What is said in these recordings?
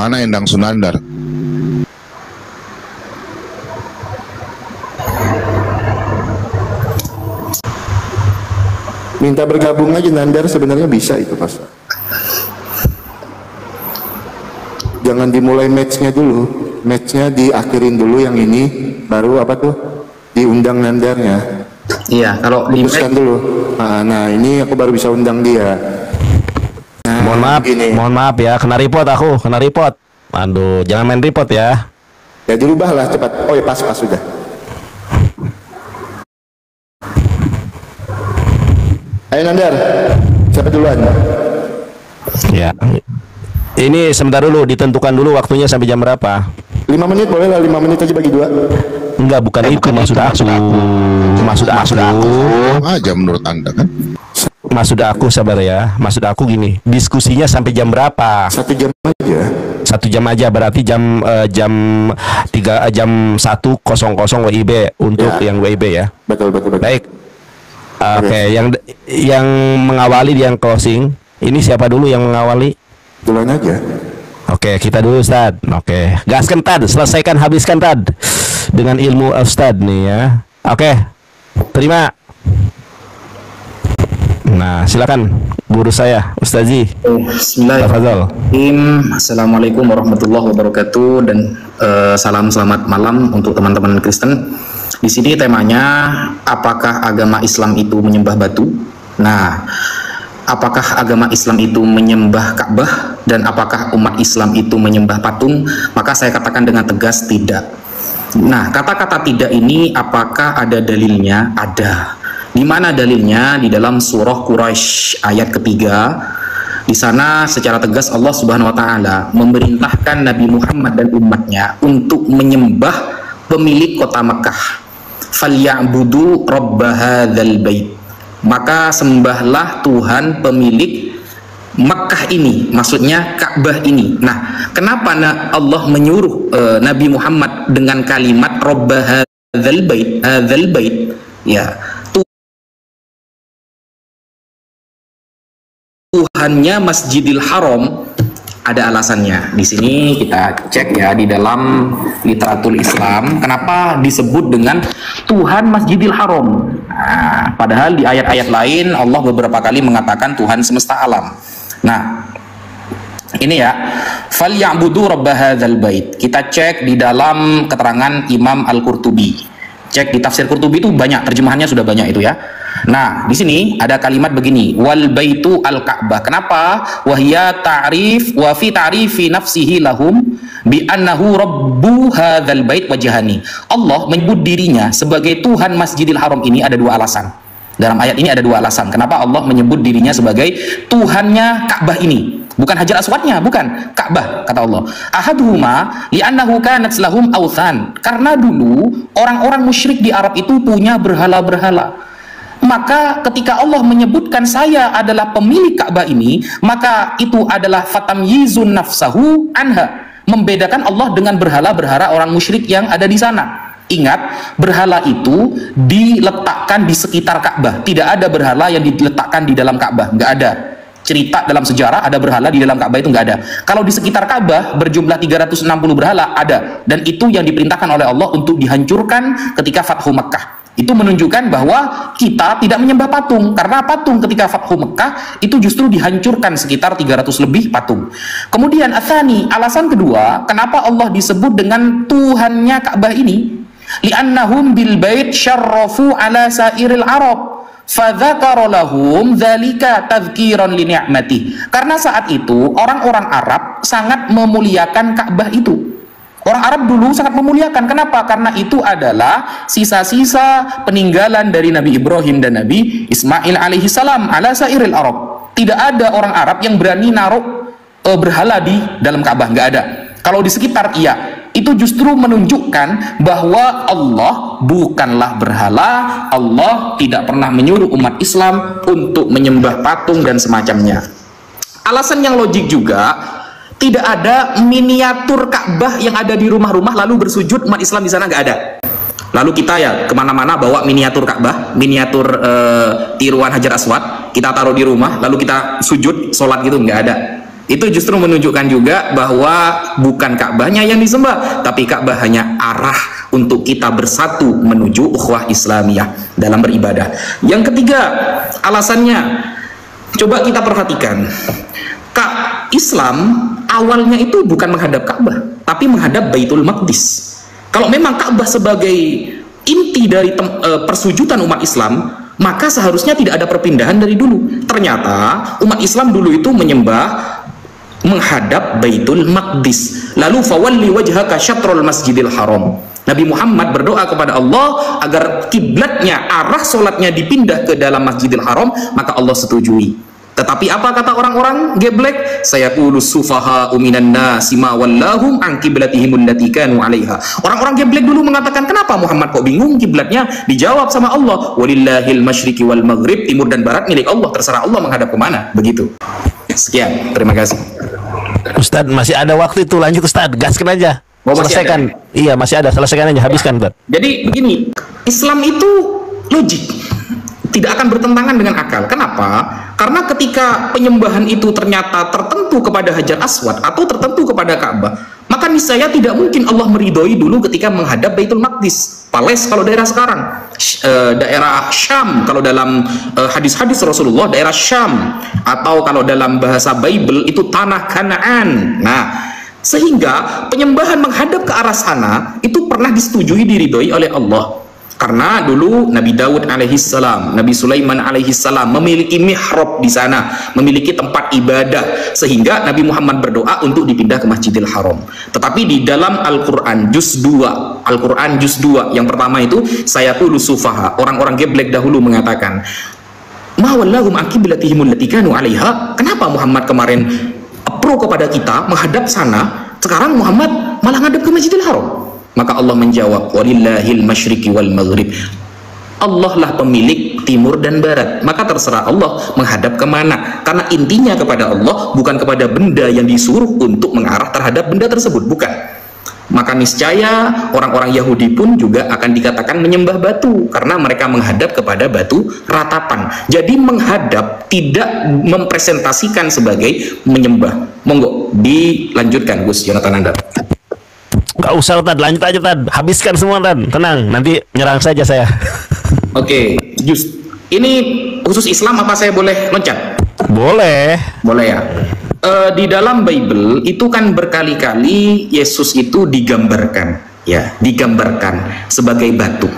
Mana Endang Sunandar? Minta bergabung aja Nandar, sebenarnya bisa itu Mas. Jangan dimulai matchnya dulu, matchnya diakhirin dulu yang ini, baru apa tuh diundang Nandarnya. Iya, kalau putuskan dulu. Nah ini aku baru bisa undang dia. Nah, mohon maaf ya, kena report aku, kena report. Aduh, jangan main report ya. Ya dirubah lah cepat. Oh ya pas sudah. Ayo Nandar, siapa duluan? Ya, ini sebentar dulu, ditentukan dulu waktunya sampai jam berapa. 5 menit boleh lah, 5 menit aja bagi 2. Enggak, bukan itu maksud aku. Maksud aku aja menurut Anda kan? Maksud aku sabar ya. Maksud aku gini, diskusinya sampai jam berapa? 1 jam aja. 1 jam aja, berarti jam 1.00 WIB untuk ya, yang WIB ya. Betul. Baik. Oke, yang mengawali yang closing. Ini siapa dulu yang mengawali? Duluan aja. Oke, kita dulu Ustad. Oke, gaskan Tad, selesaikan, habiskan Tad dengan ilmu Ustad nih ya. Oke, terima. Nah, silakan guru saya, Ustazi. Bismillahirrahmanirrahim. Assalamualaikum warahmatullahi wabarakatuh dan salam selamat malam untuk teman-teman Kristen. Di sini temanya, apakah agama Islam itu menyembah batu? Nah, apakah agama Islam itu menyembah Ka'bah dan apakah umat Islam itu menyembah patung? Maka saya katakan dengan tegas tidak. Nah, kata-kata tidak ini apakah ada dalilnya? Ada. Di mana dalilnya? Di dalam surah Quraisy ayat ketiga. Di sana secara tegas Allah Subhanahu wa taala memerintahkan Nabi Muhammad dan umatnya untuk menyembah pemilik kota Mekah. Falyabudu rabb hadzal bait. Maka sembahlah Tuhan pemilik Mekah ini, maksudnya Ka'bah ini. Nah, kenapa Allah menyuruh Nabi Muhammad dengan kalimat rabb hadzal bait? Ya, Tuhannya Masjidil Haram. Ada alasannya. Di sini kita cek ya di dalam literatur Islam, kenapa disebut dengan Tuhan Masjidil Haram. Nah, padahal di ayat-ayat lain Allah beberapa kali mengatakan Tuhan semesta alam. Nah, ini ya, falyabudu rabb hadzal bait. Kita cek di dalam keterangan Imam Al-Qurtubi. Cek di tafsir Qurtubi itu banyak, terjemahannya sudah banyak itu ya. Nah, di sini ada kalimat begini, wal baitu al-Ka'bah. Kenapa? Wahya ta'rif wa fi ta'rifi nafsihi lahum bi annahu rabbu hadzal bait wajhani. Allah menyebut dirinya sebagai Tuhan Masjidil Haram ini ada 2 alasan. Dalam ayat ini ada 2 alasan. Kenapa Allah menyebut dirinya sebagai Tuhannya Ka'bah ini? Bukan Hajar Aswadnya, bukan Ka'bah, kata Allah. Ahaduhuma li'annahu kanat lahum authan. Karena dulu orang-orang musyrik di Arab itu punya berhala-berhala. Maka ketika Allah menyebutkan saya adalah pemilik Ka'bah ini, maka itu adalah fatamyizun nafsahu anha, membedakan Allah dengan berhala-berhala orang musyrik yang ada di sana. Ingat, berhala itu diletakkan di sekitar Ka'bah. Tidak ada berhala yang diletakkan di dalam Ka'bah, nggak ada. Cerita dalam sejarah ada berhala di dalam Ka'bah itu nggak ada. Kalau di sekitar Ka'bah berjumlah 360 berhala ada, dan itu yang diperintahkan oleh Allah untuk dihancurkan ketika Fathu Makkah. Itu menunjukkan bahwa kita tidak menyembah patung, karena patung ketika Fathu Makkah itu justru dihancurkan sekitar 300 lebih patung. Kemudian atsani, alasan kedua, kenapa Allah disebut dengan Tuhannya Ka'bah ini? Li'annahum bil bait syarrafu ala sairil Arab. Fadzakara lahum dzalika tadzkiran li ni'mati. Karena saat itu orang-orang Arab sangat memuliakan Ka'bah itu. Orang Arab dulu sangat memuliakan. Kenapa? Karena itu adalah sisa-sisa peninggalan dari Nabi Ibrahim dan Nabi Ismail alaihi salam ala sairil Arab. Tidak ada orang Arab yang berani naruh berhala di dalam Ka'bah, nggak ada. Kalau di sekitar iya. Itu justru menunjukkan bahwa Allah bukanlah berhala. Allah tidak pernah menyuruh umat Islam untuk menyembah patung dan semacamnya. Alasan yang logik juga, tidak ada miniatur Ka'bah yang ada di rumah-rumah lalu bersujud umat Islam di sana, nggak ada. Lalu kita ya kemana-mana bawa miniatur Ka'bah, miniatur tiruan Hajar Aswad, kita taruh di rumah lalu kita sujud sholat gitu, nggak ada. Itu justru menunjukkan juga bahwa bukan Ka'bahnya yang disembah, tapi Ka'bah hanya arah untuk kita bersatu menuju ukhuwah Islamiyah dalam beribadah. Yang ketiga, alasannya, coba kita perhatikan. Islam awalnya itu bukan menghadap Ka'bah, tapi menghadap Baitul Maqdis. Kalau memang Ka'bah sebagai inti dari persujudan umat Islam, maka seharusnya tidak ada perpindahan dari dulu. Ternyata umat Islam dulu itu menyembah menghadap Baitul Maqdis. Lalu fawalli wajhaka syatrul Masjidil Haram. Nabi Muhammad berdoa kepada Allah agar kiblatnya, arah solatnya dipindah ke dalam Masjidil Haram, maka Allah setujui. Tetapi apa kata orang-orang geblek? Sayaqulu sufaha'u minan nasi ma wallahum an qiblatihim allati kanu 'alaiha. Orang-orang geblek dulu mengatakan, kenapa Muhammad kok bingung kiblatnya? Dijawab sama Allah, walillahil masyriqi wal maghrib, timur dan barat milik Allah, terserah Allah menghadap kemana. Begitu. Sekian, terima kasih. Ustadz, masih ada waktu itu, lanjut Ustadz, gaskan aja. Oh, selesaikan. Iya, masih ada, selesaikan aja, habiskan, Ustadz. Jadi begini, Islam itu logik, tidak akan bertentangan dengan akal. Kenapa? Karena ketika penyembahan itu ternyata tertentu kepada Hajar Aswad atau tertentu kepada Ka'bah, maka niscaya tidak mungkin Allah meridhoi dulu ketika menghadap Baitul Maqdis. Pales kalau daerah sekarang, daerah Syam kalau dalam hadis-hadis Rasulullah, daerah Syam, atau kalau dalam bahasa Bible itu tanah Kanaan. Nah, sehingga penyembahan menghadap ke arah sana itu pernah disetujui, diridhoi oleh Allah. Karena dulu Nabi Daud alaihissalam, Nabi Sulaiman alaihissalam memiliki mihrab di sana, memiliki tempat ibadah, sehingga Nabi Muhammad berdoa untuk dipindah ke Masjidil Haram. Tetapi di dalam Al-Quran juz 2, Al-Quran juz 2 yang pertama itu, sayaqulu sufaha, orang-orang geblek dahulu mengatakan, ma wallahum an qiblatihim allati kanu 'alaiha. Kenapa Muhammad kemarin pro kepada kita menghadap sana, sekarang Muhammad malah ngadap ke Masjidil Haram? Maka Allah menjawab, walillahil masyriqi wal maghrib. Allah lah pemilik timur dan barat, maka terserah Allah menghadap kemana. Karena intinya kepada Allah, bukan kepada benda yang disuruh untuk mengarah terhadap benda tersebut, bukan. Maka niscaya orang-orang Yahudi pun juga akan dikatakan menyembah batu, karena mereka menghadap kepada batu ratapan. Jadi menghadap tidak mempresentasikan sebagai menyembah. Monggo dilanjutkan Gus Jonathan Anda. Gak usah, Tad, lanjut aja, Tad. Habiskan semua, Tad. Tenang, nanti nyerang saja saya. Oke, just ini khusus Islam apa saya boleh loncat? Boleh. Boleh ya. Di dalam Bible itu kan berkali-kali Yesus itu digambarkan, ya, digambarkan sebagai batu.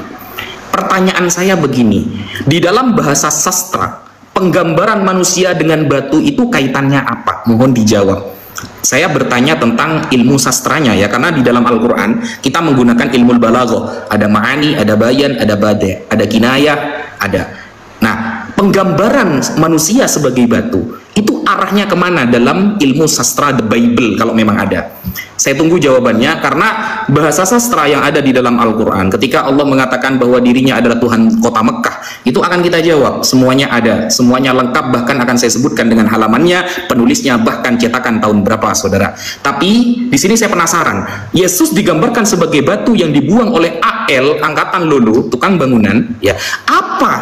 Pertanyaan saya begini, di dalam bahasa sastra, penggambaran manusia dengan batu itu kaitannya apa? Mohon dijawab. Saya bertanya tentang ilmu sastranya, ya, karena di dalam Al-Quran kita menggunakan ilmu balaghah, ada ma'ani, ada bayan, ada bade, ada kinayah, ada. Nah, penggambaran manusia sebagai batu itu arahnya kemana dalam ilmu sastra the Bible kalau memang ada? Saya tunggu jawabannya, karena bahasa sastra yang ada di dalam Al-Quran ketika Allah mengatakan bahwa dirinya adalah Tuhan kota Mekah, itu akan kita jawab, semuanya ada, semuanya lengkap, bahkan akan saya sebutkan dengan halamannya, penulisnya, bahkan cetakan tahun berapa, saudara. Tapi di sini saya penasaran, Yesus digambarkan sebagai batu yang dibuang oleh AL, angkatan lulu, tukang bangunan, ya. Apa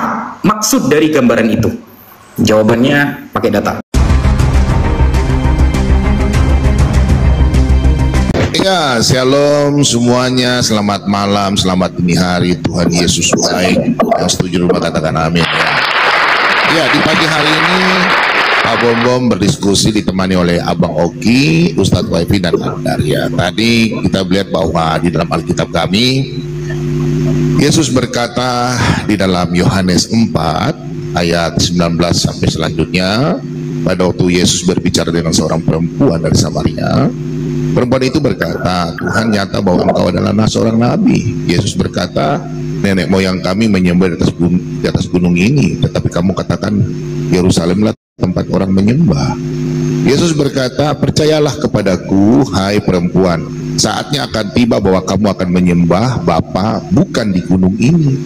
maksud dari gambaran itu? Jawabannya pakai data. Ya, shalom semuanya, selamat malam, selamat dini hari, Tuhan Yesus baik. Yang setuju rumah katakan amin, ya. Ya, di pagi hari ini Pak Bom berdiskusi ditemani oleh Abang Oki, Ustadz Waifi dan Andar, ya. Tadi kita melihat bahwa di dalam Alkitab kami Yesus berkata di dalam Yohanes 4 ayat 19 sampai selanjutnya, pada waktu Yesus berbicara dengan seorang perempuan dari Samaria, perempuan itu berkata, Tuhan, nyata bahwa engkau adalah seorang nabi. Yesus berkata, nenek moyang kami menyembah di atas gunung ini, tetapi kamu katakan Yerusalemlah tempat orang menyembah. Yesus berkata, percayalah kepadaku, hai perempuan, saatnya akan tiba bahwa kamu akan menyembah Bapa bukan di gunung ini,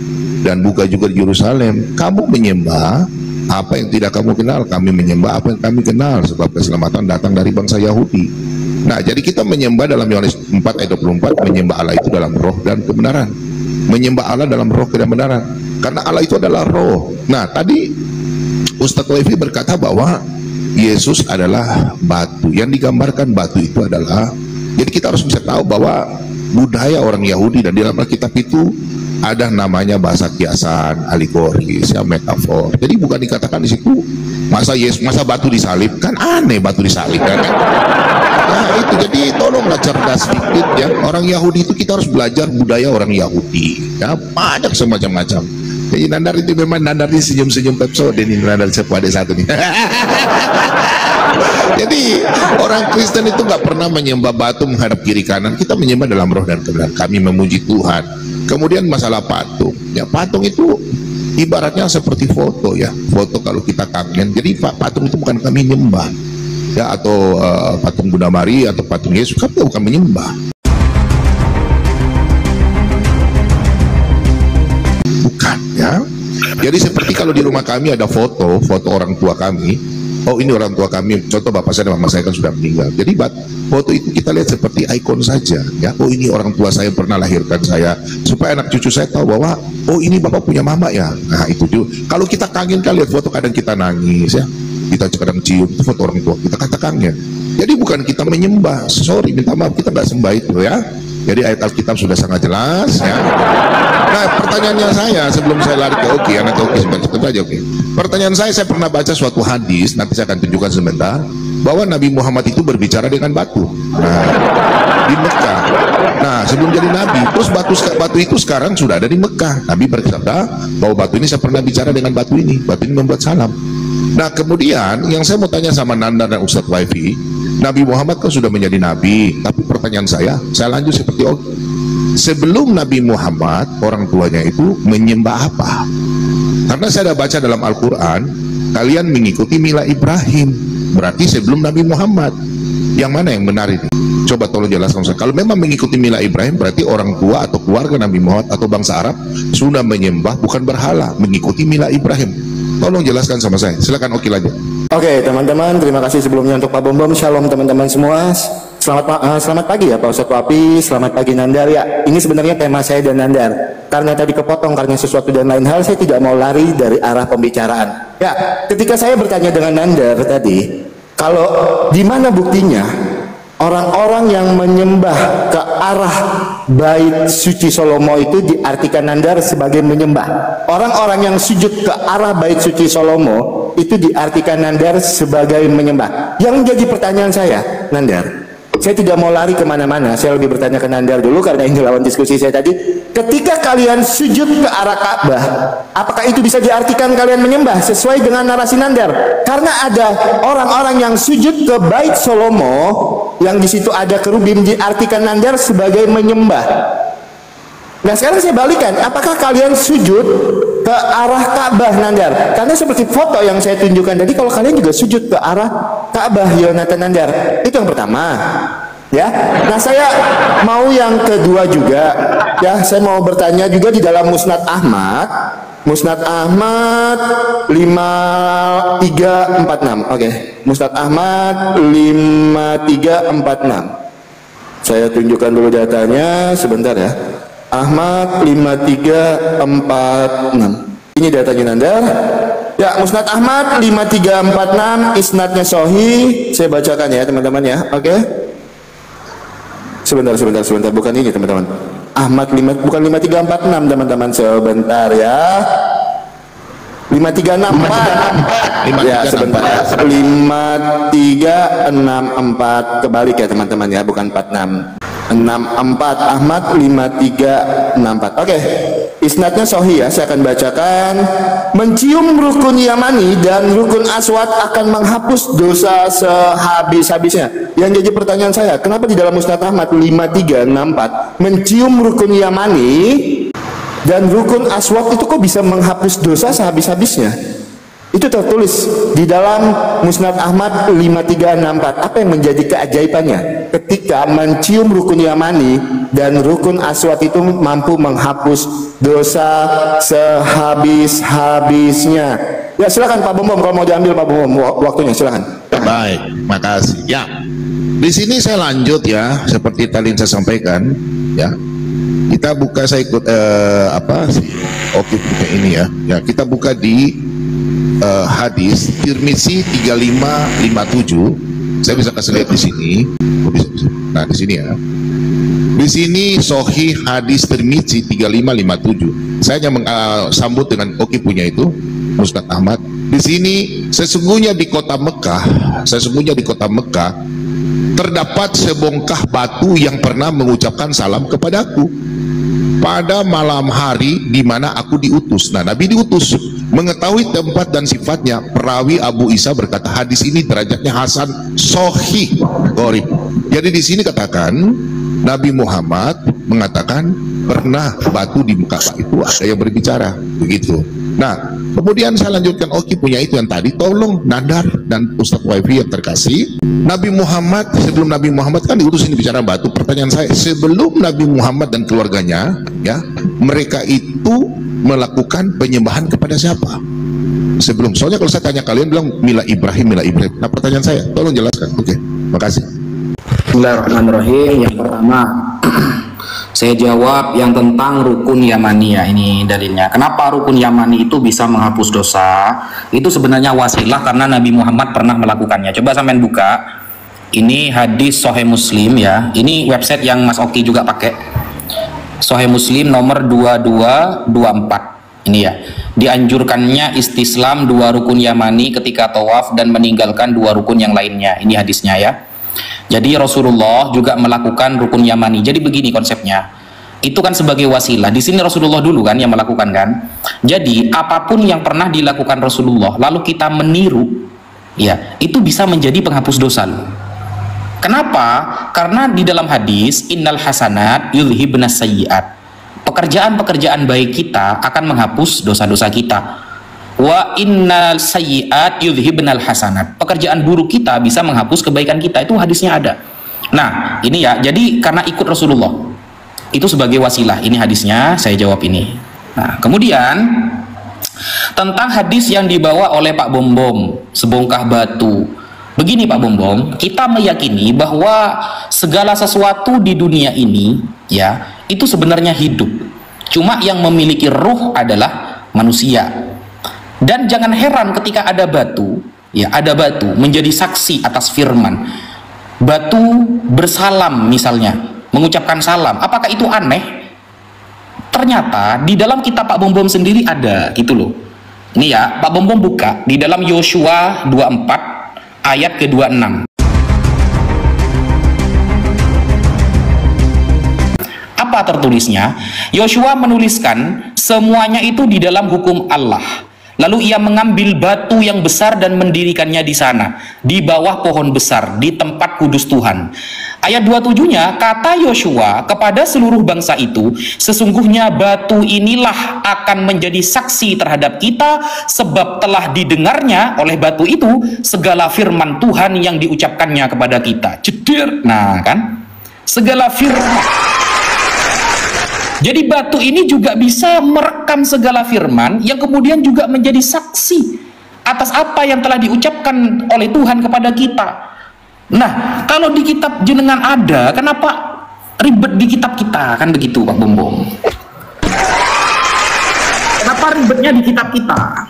dan bukan juga di Yerusalem. Kamu menyembah apa yang tidak kamu kenal, kami menyembah apa yang kami kenal, sebab keselamatan datang dari bangsa Yahudi. Nah, jadi kita menyembah dalam Yohanes 4 ayat 24, menyembah Allah itu dalam roh dan kebenaran. Menyembah Allah dalam roh dan kebenaran, karena Allah itu adalah roh. Nah, tadi Ustadz Waifi berkata bahwa Yesus adalah batu. Yang digambarkan batu itu adalah, jadi kita harus bisa tahu bahwa budaya orang Yahudi dan di dalam Alkitab itu ada namanya bahasa kiasan, alegoris, ya, metafor. Jadi bukan dikatakan di situ masa batu disalib, kan aneh batu disalib kan. Nah itu, jadi tolonglah cerdas sedikit ya. Orang Yahudi itu kita harus belajar budaya orang Yahudi. Ya banyak semacam-macam. Jadi Nandar itu memang Nandar ini senyum-senyum Pepso dan ini Nandar sepuade satu nih. Jadi orang Kristen itu nggak pernah menyembah batu menghadap kiri kanan. Kita menyembah dalam roh dan kebenaran. Kami memuji Tuhan. Kemudian masalah patung. Ya patung itu ibaratnya seperti foto ya. Foto kalau kita kangen. Jadi patung itu bukan kami nyembah. Ya atau patung Bunda Maria atau patung Yesus, kami bukan menyembah. Bukan ya. Jadi seperti kalau di rumah kami ada foto orang tua kami. Oh ini orang tua kami, contoh bapak saya dan mama saya kan sudah meninggal. Jadi foto itu kita lihat seperti ikon saja ya. Oh ini orang tua saya pernah lahirkan saya, supaya anak cucu saya tahu bahwa oh ini bapak punya mama ya. Nah itu juga. Kalau kita kangen kan lihat foto kadang kita nangis ya. Kita kadang cium, itu foto orang tua kita katakannya. Jadi bukan kita menyembah, sorry minta maaf, kita nggak sembah itu ya. Jadi ayat Alkitab sudah sangat jelas ya. Nah pertanyaannya saya sebelum saya lari ke Oki, anak Oki sebentar aja Oki. Pertanyaan saya pernah baca suatu hadis, nanti saya akan tunjukkan sebentar, bahwa Nabi Muhammad itu berbicara dengan batu. Nah di Mekah. Nah sebelum jadi Nabi, terus batu itu sekarang sudah ada di Mekah. Nabi bersabda bahwa batu ini saya pernah bicara dengan batu ini membuat salam. Nah kemudian yang saya mau tanya sama Nanda dan Ustadz Wifi, Nabi Muhammad kan sudah menjadi Nabi, tapi pertanyaan saya lanjut seperti sebelum Nabi Muhammad orang tuanya itu menyembah apa? Karena saya sudah baca dalam Al-Quran, kalian mengikuti mila Ibrahim, berarti sebelum Nabi Muhammad. Yang mana yang benar ini? Coba tolong jelaskan saya. Kalau memang mengikuti mila Ibrahim, berarti orang tua atau keluarga Nabi Muhammad atau bangsa Arab sudah menyembah bukan berhala, mengikuti mila Ibrahim. Tolong jelaskan sama saya. Silakan Oki lanjut. Oke teman-teman, terima kasih sebelumnya untuk Pak Bom. Shalom teman-teman semua. Selamat pagi ya Pak Ustadz Wapi, selamat pagi Nandar ya. Ini sebenarnya tema saya dan Nandar. Karena tadi kepotong karena sesuatu dan lain hal, saya tidak mau lari dari arah pembicaraan. Ya, ketika saya bertanya dengan Nandar tadi, kalau di mana buktinya orang-orang yang menyembah ke arah bait suci Salomo itu diartikan Nandar sebagai menyembah. Orang-orang yang sujud ke arah bait suci Salomo itu diartikan Nandar sebagai menyembah. Yang menjadi pertanyaan saya, Nandar, saya tidak mau lari kemana-mana, saya lebih bertanya ke Nandar dulu karena ini lawan diskusi saya tadi. Ketika kalian sujud ke arah Ka'bah, apakah itu bisa diartikan kalian menyembah sesuai dengan narasi Nandar? Karena ada orang-orang yang sujud ke bait Salomo, yang di situ ada kerubim, diartikan Nandar sebagai menyembah. Nah sekarang saya balikan, apakah kalian sujud ke arah Ka'bah Nandar? Karena seperti foto yang saya tunjukkan tadi, kalau kalian juga sujud ke arah Ka'bah Yonatan Nandar, itu yang pertama ya. Nah saya mau yang kedua juga ya, saya mau bertanya juga di dalam Musnad Ahmad 5346. Oke, Musnad Ahmad 5346. Saya tunjukkan dulu datanya sebentar ya. Ahmad 5346. Ini datanya Nandar. Ya, Musnad Ahmad 5346, isnadnya sahih. Saya bacakan ya, teman-teman ya. Oke. Sebentar, bukan ini, teman-teman. Ahmad bukan 5346, teman-teman. Sebentar ya. 5364. Ya, sebentar. 5364. Kebalik ya, teman-teman ya, bukan 46. 64 Ahmad 5364. Oke, isnadnya sahih ya, saya akan bacakan. Mencium rukun Yamani dan rukun Aswad akan menghapus dosa sehabis-habisnya. Yang jadi pertanyaan saya, kenapa di dalam Musnad Ahmad 5364 mencium rukun Yamani dan rukun Aswad itu kok bisa menghapus dosa sehabis-habisnya? Itu tertulis di dalam Musnad Ahmad 5364. Apa yang menjadi keajaibannya ketika mencium rukun Yamani dan rukun Aswad itu mampu menghapus dosa sehabis-habisnya? Ya silakan Pak Bom, kalau mau diambil Pak Bom, waktunya silakan. Baik, makasih. Ya, di sini saya lanjut ya, seperti tadi saya sampaikan ya. Kita buka, saya ikut oke ini ya. Ya, kita buka di hadis Tirmizi 3557. Saya bisa kasih lihat di sini. Bisa. Nah, di sini ya. Di sini Sahih hadis Tirmizi 3557. Saya hanya sambut dengan Oki punya itu, Ustaz Ahmad. Di sini sesungguhnya di kota Mekah terdapat sebongkah batu yang pernah mengucapkan salam kepadaku pada malam hari di mana aku diutus. Nah, Nabi diutus. Mengetahui tempat dan sifatnya, perawi Abu Isa berkata hadis ini derajatnya hasan sahih gharib. Jadi di sini katakan Nabi Muhammad mengatakan pernah batu di muka itu ada yang berbicara begitu. Nah, kemudian saya lanjutkan, Oki punya itu yang tadi, tolong Nandar dan Ustadz Wifi yang terkasih. Nabi Muhammad, sebelum Nabi Muhammad kan diutus ini bicara batu. Pertanyaan saya, sebelum Nabi Muhammad dan keluarganya, ya, mereka itu melakukan penyembahan kepada siapa? Sebelum, soalnya kalau saya tanya kalian bilang Mila Ibrahim. Nah, pertanyaan saya, tolong jelaskan. Oke, makasih. Bismillahirrahmanirrahim. Yang pertama, saya jawab yang tentang rukun Yamani ya, ini dalilnya. Kenapa rukun Yamani itu bisa menghapus dosa? Itu sebenarnya wasilah karena Nabi Muhammad pernah melakukannya. Coba sampean buka. Ini hadis Sahih Muslim ya. Ini website yang Mas Oki juga pakai. Sahih Muslim nomor 2224. Ini ya. Dianjurkannya istislam 2 rukun Yamani ketika tawaf dan meninggalkan 2 rukun yang lainnya. Ini hadisnya ya. Jadi Rasulullah juga melakukan rukun Yamani. Jadi begini konsepnya. Itu kan sebagai wasilah. Di sini Rasulullah dulu kan yang melakukan kan. Jadi apapun yang pernah dilakukan Rasulullah lalu kita meniru, ya, itu bisa menjadi penghapus dosa. Kenapa? Karena di dalam hadis innal hasanat yudhibnas sayyiat. Pekerjaan-pekerjaan baik kita akan menghapus dosa-dosa kita. Wa innal sayyiat yudhibnal hasanat. Pekerjaan buruk kita bisa menghapus kebaikan kita. Itu hadisnya ada. Nah, ini ya. Jadi karena ikut Rasulullah, itu sebagai wasilah. Ini hadisnya, saya jawab ini. Nah, kemudian tentang hadis yang dibawa oleh Pak Bombom, sebongkah batu. Begini Pak Bombom, kita meyakini bahwa segala sesuatu di dunia ini, ya, itu sebenarnya hidup. Cuma yang memiliki ruh adalah manusia. Dan jangan heran ketika ada batu, ya, ada batu menjadi saksi atas firman. Batu bersalam misalnya, mengucapkan salam. Apakah itu aneh? Ternyata di dalam kitab Pak Bombom sendiri ada, gitu loh. Ini ya, Pak Bombom buka di dalam Yosua 24 ayat ke-26. Apa tertulisnya? Yosua menuliskan semuanya itu di dalam hukum Allah. Lalu ia mengambil batu yang besar dan mendirikannya di sana, di bawah pohon besar, di tempat kudus Tuhan. Ayat 27-nya, kata Yosua kepada seluruh bangsa itu, sesungguhnya batu inilah akan menjadi saksi terhadap kita, sebab telah didengarnya oleh batu itu segala firman Tuhan yang diucapkannya kepada kita. Jedir. Nah kan, segala firman. Jadi batu ini juga bisa merekam segala firman yang kemudian juga menjadi saksi atas apa yang telah diucapkan oleh Tuhan kepada kita. Nah, kalau di kitab jenengan ada, kenapa ribet di kitab kita? Kan begitu Pak Bombom. Kenapa ribetnya di kitab kita?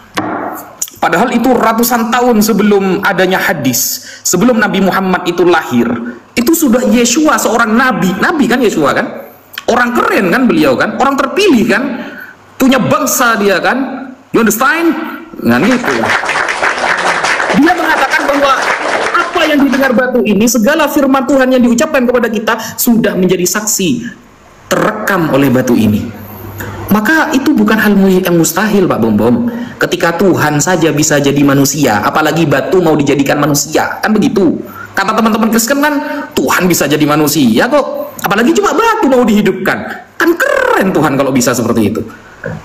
Padahal itu ratusan tahun sebelum adanya hadis, sebelum Nabi Muhammad itu lahir, itu sudah Yeshua seorang nabi. Nabi kan Yeshua kan? Orang keren kan beliau kan, orang terpilih kan, punya bangsa dia kan, you understand? Nah gitu ya. Dia mengatakan bahwa apa yang didengar batu ini, segala firman Tuhan yang diucapkan kepada kita sudah menjadi saksi terekam oleh batu ini. Maka itu bukan hal yang mustahil Pak Bombom. Ketika Tuhan saja bisa jadi manusia, apalagi batu mau dijadikan manusia, kan begitu. Kata teman-teman Kristen kan, Tuhan bisa jadi manusia kok, apalagi cuma batu mau dihidupkan. Kan keren Tuhan kalau bisa seperti itu.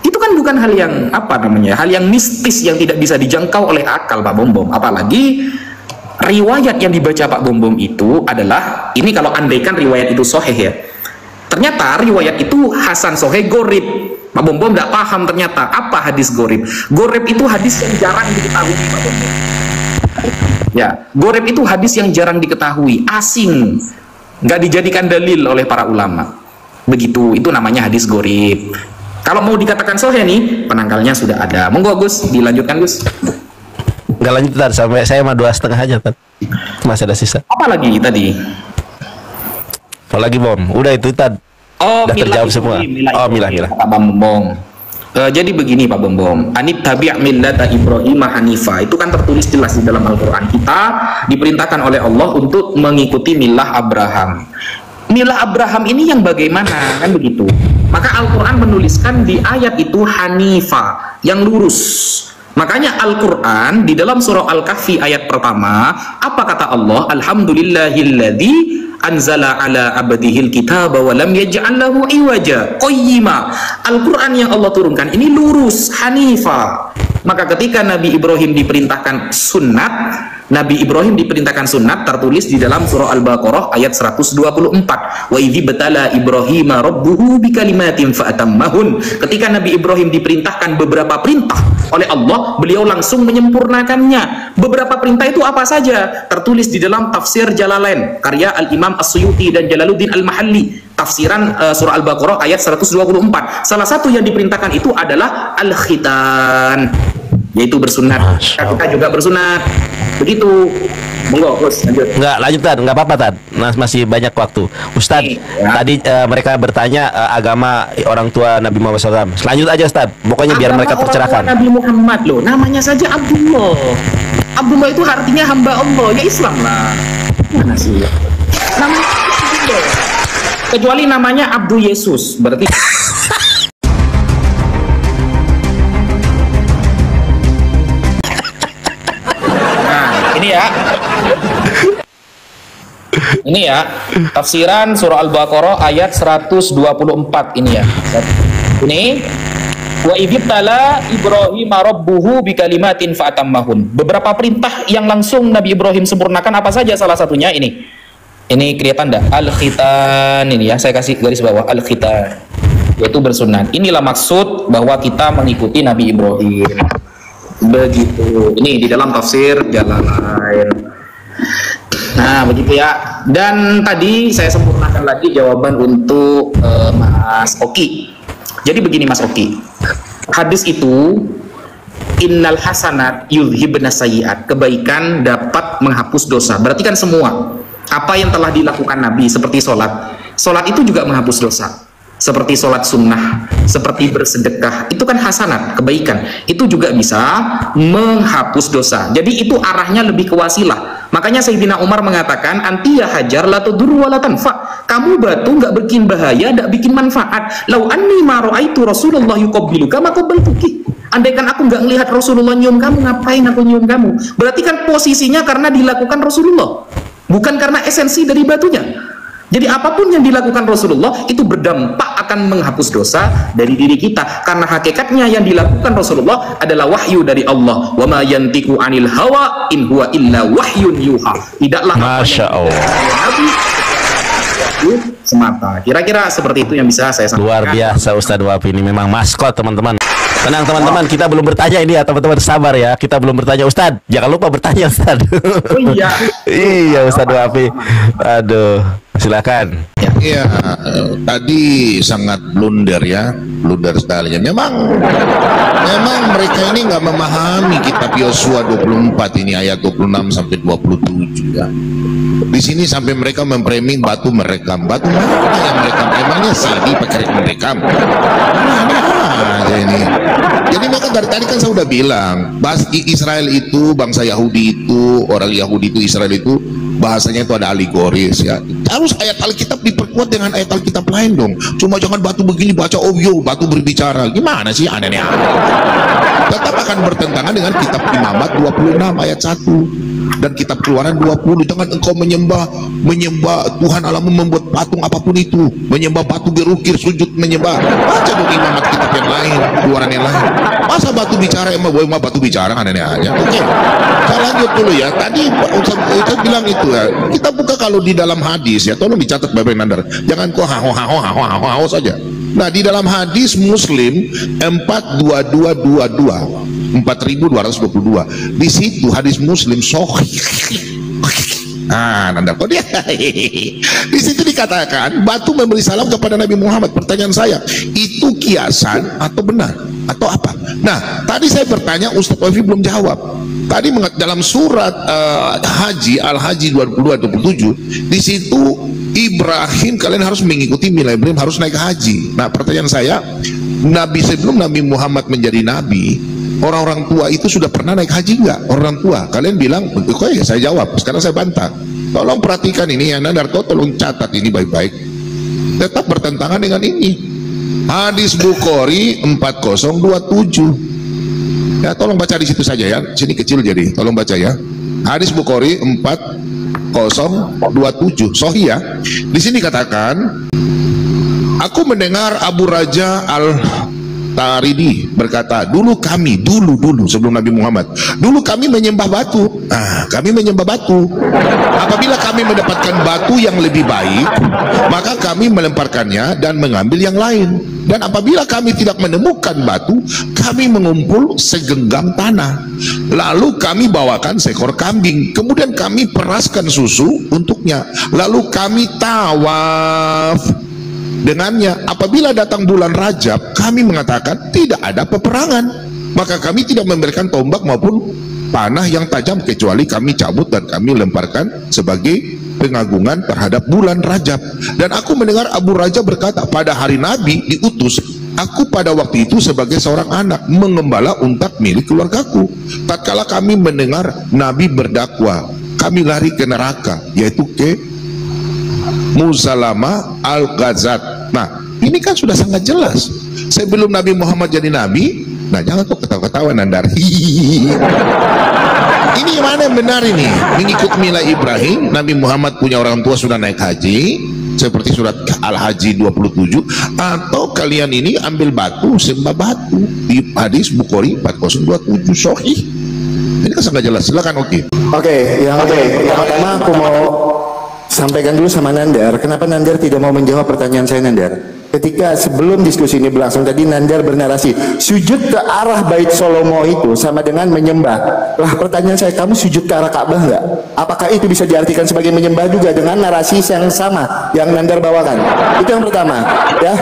Itu kan bukan hal yang apa namanya, hal yang mistis yang tidak bisa dijangkau oleh akal Pak Bombom. Apalagi riwayat yang dibaca Pak Bombom itu adalah, ini kalau andaikan riwayat itu sahih ya, ternyata riwayat itu hasan sahih gharib. Pak Bombom tidak paham ternyata apa hadis gharib. Gharib itu hadis yang jarang diketahui Pak Bombom. Ya, gharib itu hadis yang jarang diketahui, asing, nggak dijadikan dalil oleh para ulama. Begitu, itu namanya hadis gharib. Kalau mau dikatakan sahih nih, penangkalnya sudah ada. Monggo Gus, dilanjutkan Gus. Nggak lanjut Tad, sampai saya mah 2,5 aja Tad. Masih ada sisa. Apa lagi tadi? Apa lagi Bom? Udah itu Tad. Oh, Udah terjawab semua. Milah. Pak Bambong. Jadi begini Pak Bambong, Anit tabi' millata Ibrahim hanifa, itu kan tertulis jelas di dalam Al-Quran. Kita diperintahkan oleh Allah untuk mengikuti milah Abraham. Milah Abraham ini yang bagaimana, kan begitu. Maka Al-Quran menuliskan di ayat itu hanifa, yang lurus. Makanya Al-Quran di dalam surah Al-Kahfi ayat pertama, apa kata Allah? Alhamdulillahilladzi anzala ala abdihil kitaba wa lam yaj'al lahu iwaja qayyima. Al-Quran yang Allah turunkan ini lurus, hanifa. Maka ketika Nabi Ibrahim diperintahkan sunat, Nabi Ibrahim diperintahkan sunat tertulis di dalam surah Al-Baqarah ayat 124. Wa idzi batala Ibrahima rabbuhu bikalimatin fa'atammahun. Ketika Nabi Ibrahim diperintahkan beberapa perintah oleh Allah, beliau langsung menyempurnakannya. Beberapa perintah itu apa saja? Tertulis di dalam tafsir Jalalain karya Al-Imam As-Suyuti dan Jalaluddin Al-Mahalli, tafsiran surah Al-Baqarah ayat 124. Salah satu yang diperintahkan itu adalah al-khitan, yaitu bersunat. Kita juga bersunat. Begitu. Monggo, Gus, lanjut. Lanjut Tad, nggak apa-apa Tad. Masih banyak waktu. Ustadz, tadi mereka bertanya agama orang tua Nabi Muhammad SAW. Lanjut aja Ustadz. Pokoknya biar mereka tercerahkan. Nabi Muhammad loh, namanya saja Abdullah. Abdullah itu artinya hamba Allah, ya Islam lah. Mana sih? Namanya Abdullah. Kecuali namanya Abdul Yesus, berarti. Ini ya tafsiran surah Al-Baqarah ayat 124 ini ya. Ini wa idzibtala Ibrahim rabbuhu bikalimatin fa'atammahun. Beberapa perintah yang langsung Nabi Ibrahim sempurnakan apa saja, salah satunya ini. Ini kelihatan enggak? Al-khitan ini ya, saya kasih garis bawah al-khitan. Yaitu bersunat. Inilah maksud bahwa kita mengikuti Nabi Ibrahim. Begitu. Ini di dalam tafsir Jalalain. Nah, begitu ya. Dan tadi saya sempurnakan lagi jawaban untuk Mas Oki. Jadi begini Mas Oki. Hadis itu innal hasanat yudhibna sayyi'at. Kebaikan dapat menghapus dosa. Berarti kan semua apa yang telah dilakukan Nabi seperti sholat. Sholat itu juga menghapus dosa. Seperti sholat sunnah, seperti bersedekah, itu kan hasanat, kebaikan. Itu juga bisa menghapus dosa. Jadi itu arahnya lebih ke wasilah. Makanya Sayyidina Umar mengatakan, anti ya hajar la tudur wa la tanfa. Kamu batu nggak bikin bahaya, nggak bikin manfaat. Lau anni ma ra'aitu Rasulullah yuqabbiluka ma qabbaltuki. Andaikan aku nggak melihat Rasulullah nyium kamu, ngapain aku nyium kamu? Berarti kan posisinya karena dilakukan Rasulullah, bukan karena esensi dari batunya. Jadi apapun yang dilakukan Rasulullah itu berdampak akan menghapus dosa dari diri kita, karena hakikatnya yang dilakukan Rasulullah adalah wahyu dari Allah. Wa ma yantiqu 'anil hawa in huwa illa wahyun yuha. Tidaklah Masya Allah semata. Kira-kira seperti itu yang bisa saya sampaikan. luar biasa Ustadz Wafi ini memang maskot teman-teman. Tenang teman-teman, kita belum bertanya ini ya teman-teman, sabar ya. Kita belum bertanya Ustadz. Jangan lupa bertanya Ustadz. Oh iya. Iya Ustadz Wafi. Aduh, silakan. Iya, tadi sangat blunder ya, blunder sekali. Memang mereka ini nggak memahami kitab Yosua 24 ini ayat 26 sampai 27 ya. Di sini sampai mereka memframing batu merekam. Batu mana yang merekam? Emangnya CD pakai merekam? Aja ini. Jadi mereka dari tadi kan saya udah bilang, Israel itu, bangsa Yahudi itu, orang Yahudi itu, Israel itu bahasanya itu ada alegoris ya. Harus ayat Alkitab diperkuat dengan ayat Alkitab lain dong. Cuma jangan batu begini baca batu berbicara. Gimana sih, aneh-aneh. Tetap akan bertentangan dengan kitab Imamat 26 ayat 1 dan kitab Keluaran 20. Jangan engkau menyembah Tuhan Allahmu, membuat patung apapun itu, menyembah batu, berukir, sujud, menyembah. Baca dong Imamat kitab yang lain, Keluaran yang lain. Masa batu bicara, emang batu bicara, aneh-aneh aja. Oke, saya lanjut dulu ya. Tadi Ustaz bilang itu ya, kita buka kalau di dalam hadis ya, tolong dicatat Bapak Nandar, jangan kok haho saja. Nah, di dalam hadis Muslim 4222 di situ hadis Muslim sahih. Nandar kok dia di situ sini katakan batu memberi salam kepada Nabi Muhammad. Pertanyaan saya, itu kiasan atau benar atau apa? Nah, tadi saya bertanya, Ustaz Wafi belum jawab. Tadi dalam surat Haji, Al-Haji 22-27, di situ Ibrahim, kalian harus mengikuti mila Ibrahim, harus naik haji. Nah, pertanyaan saya, Nabi sebelum Nabi Muhammad menjadi Nabi, orang-orang tua itu sudah pernah naik haji enggak? Orang tua, kalian bilang, kok ya saya jawab, sekarang saya bantah. Tolong perhatikan ini ya, Nandarto, tolong catat ini baik-baik. Tetap bertentangan dengan ini. Hadis Bukhari 4027. Ya, tolong baca di situ saja ya. Sini kecil jadi, tolong baca ya. Hadis Bukhari 4027. Sahih ya. Di sini katakan, aku mendengar Abu Raja Al-Taridi berkata, dulu sebelum Nabi Muhammad, dulu kami menyembah batu. Kami menyembah batu. Apabila kami mendapatkan batu yang lebih baik, maka kami melemparkannya dan mengambil yang lain. Dan apabila kami tidak menemukan batu, kami mengumpul segenggam tanah. Lalu kami bawakan seekor kambing. Kemudian kami peraskan susu untuknya. Lalu kami tawaf dengannya. Apabila datang bulan Rajab, kami mengatakan tidak ada peperangan. Maka kami tidak memberikan tombak maupun panah yang tajam, kecuali kami cabut dan kami lemparkan sebagai pengagungan terhadap bulan Rajab. Dan aku mendengar Abu Raja berkata, pada hari Nabi diutus, aku pada waktu itu sebagai seorang anak mengembala unta milik keluargaku. Tatkala kami mendengar Nabi berdakwah, kami lari ke neraka, yaitu ke Musalamah Al-Ghazat. Nah, ini kan sudah sangat jelas. Sebelum Nabi Muhammad jadi Nabi, nah jangan kok ketawa-ketawa Nandar. Ini mana yang benar ini? Mengikut mila Ibrahim, Nabi Muhammad punya orang tua sudah naik haji, seperti surat Al-Haji 27, atau kalian ini ambil batu, sembah batu di hadis Bukhari 4027 sahih. Ini kan sangat jelas. Silakan Oke, yang pertama aku mau sampaikan dulu sama Nandar. Kenapa Nandar tidak mau menjawab pertanyaan saya, Nandar? Ketika sebelum diskusi ini berlangsung tadi, Nandar bernarasi sujud ke arah Bait Solomo itu sama dengan menyembah. Lah, pertanyaan saya, kamu sujud ke arah Ka'bah enggak? Apakah itu bisa diartikan sebagai menyembah juga dengan narasi yang sama yang Nandar bawakan? Itu yang pertama ya.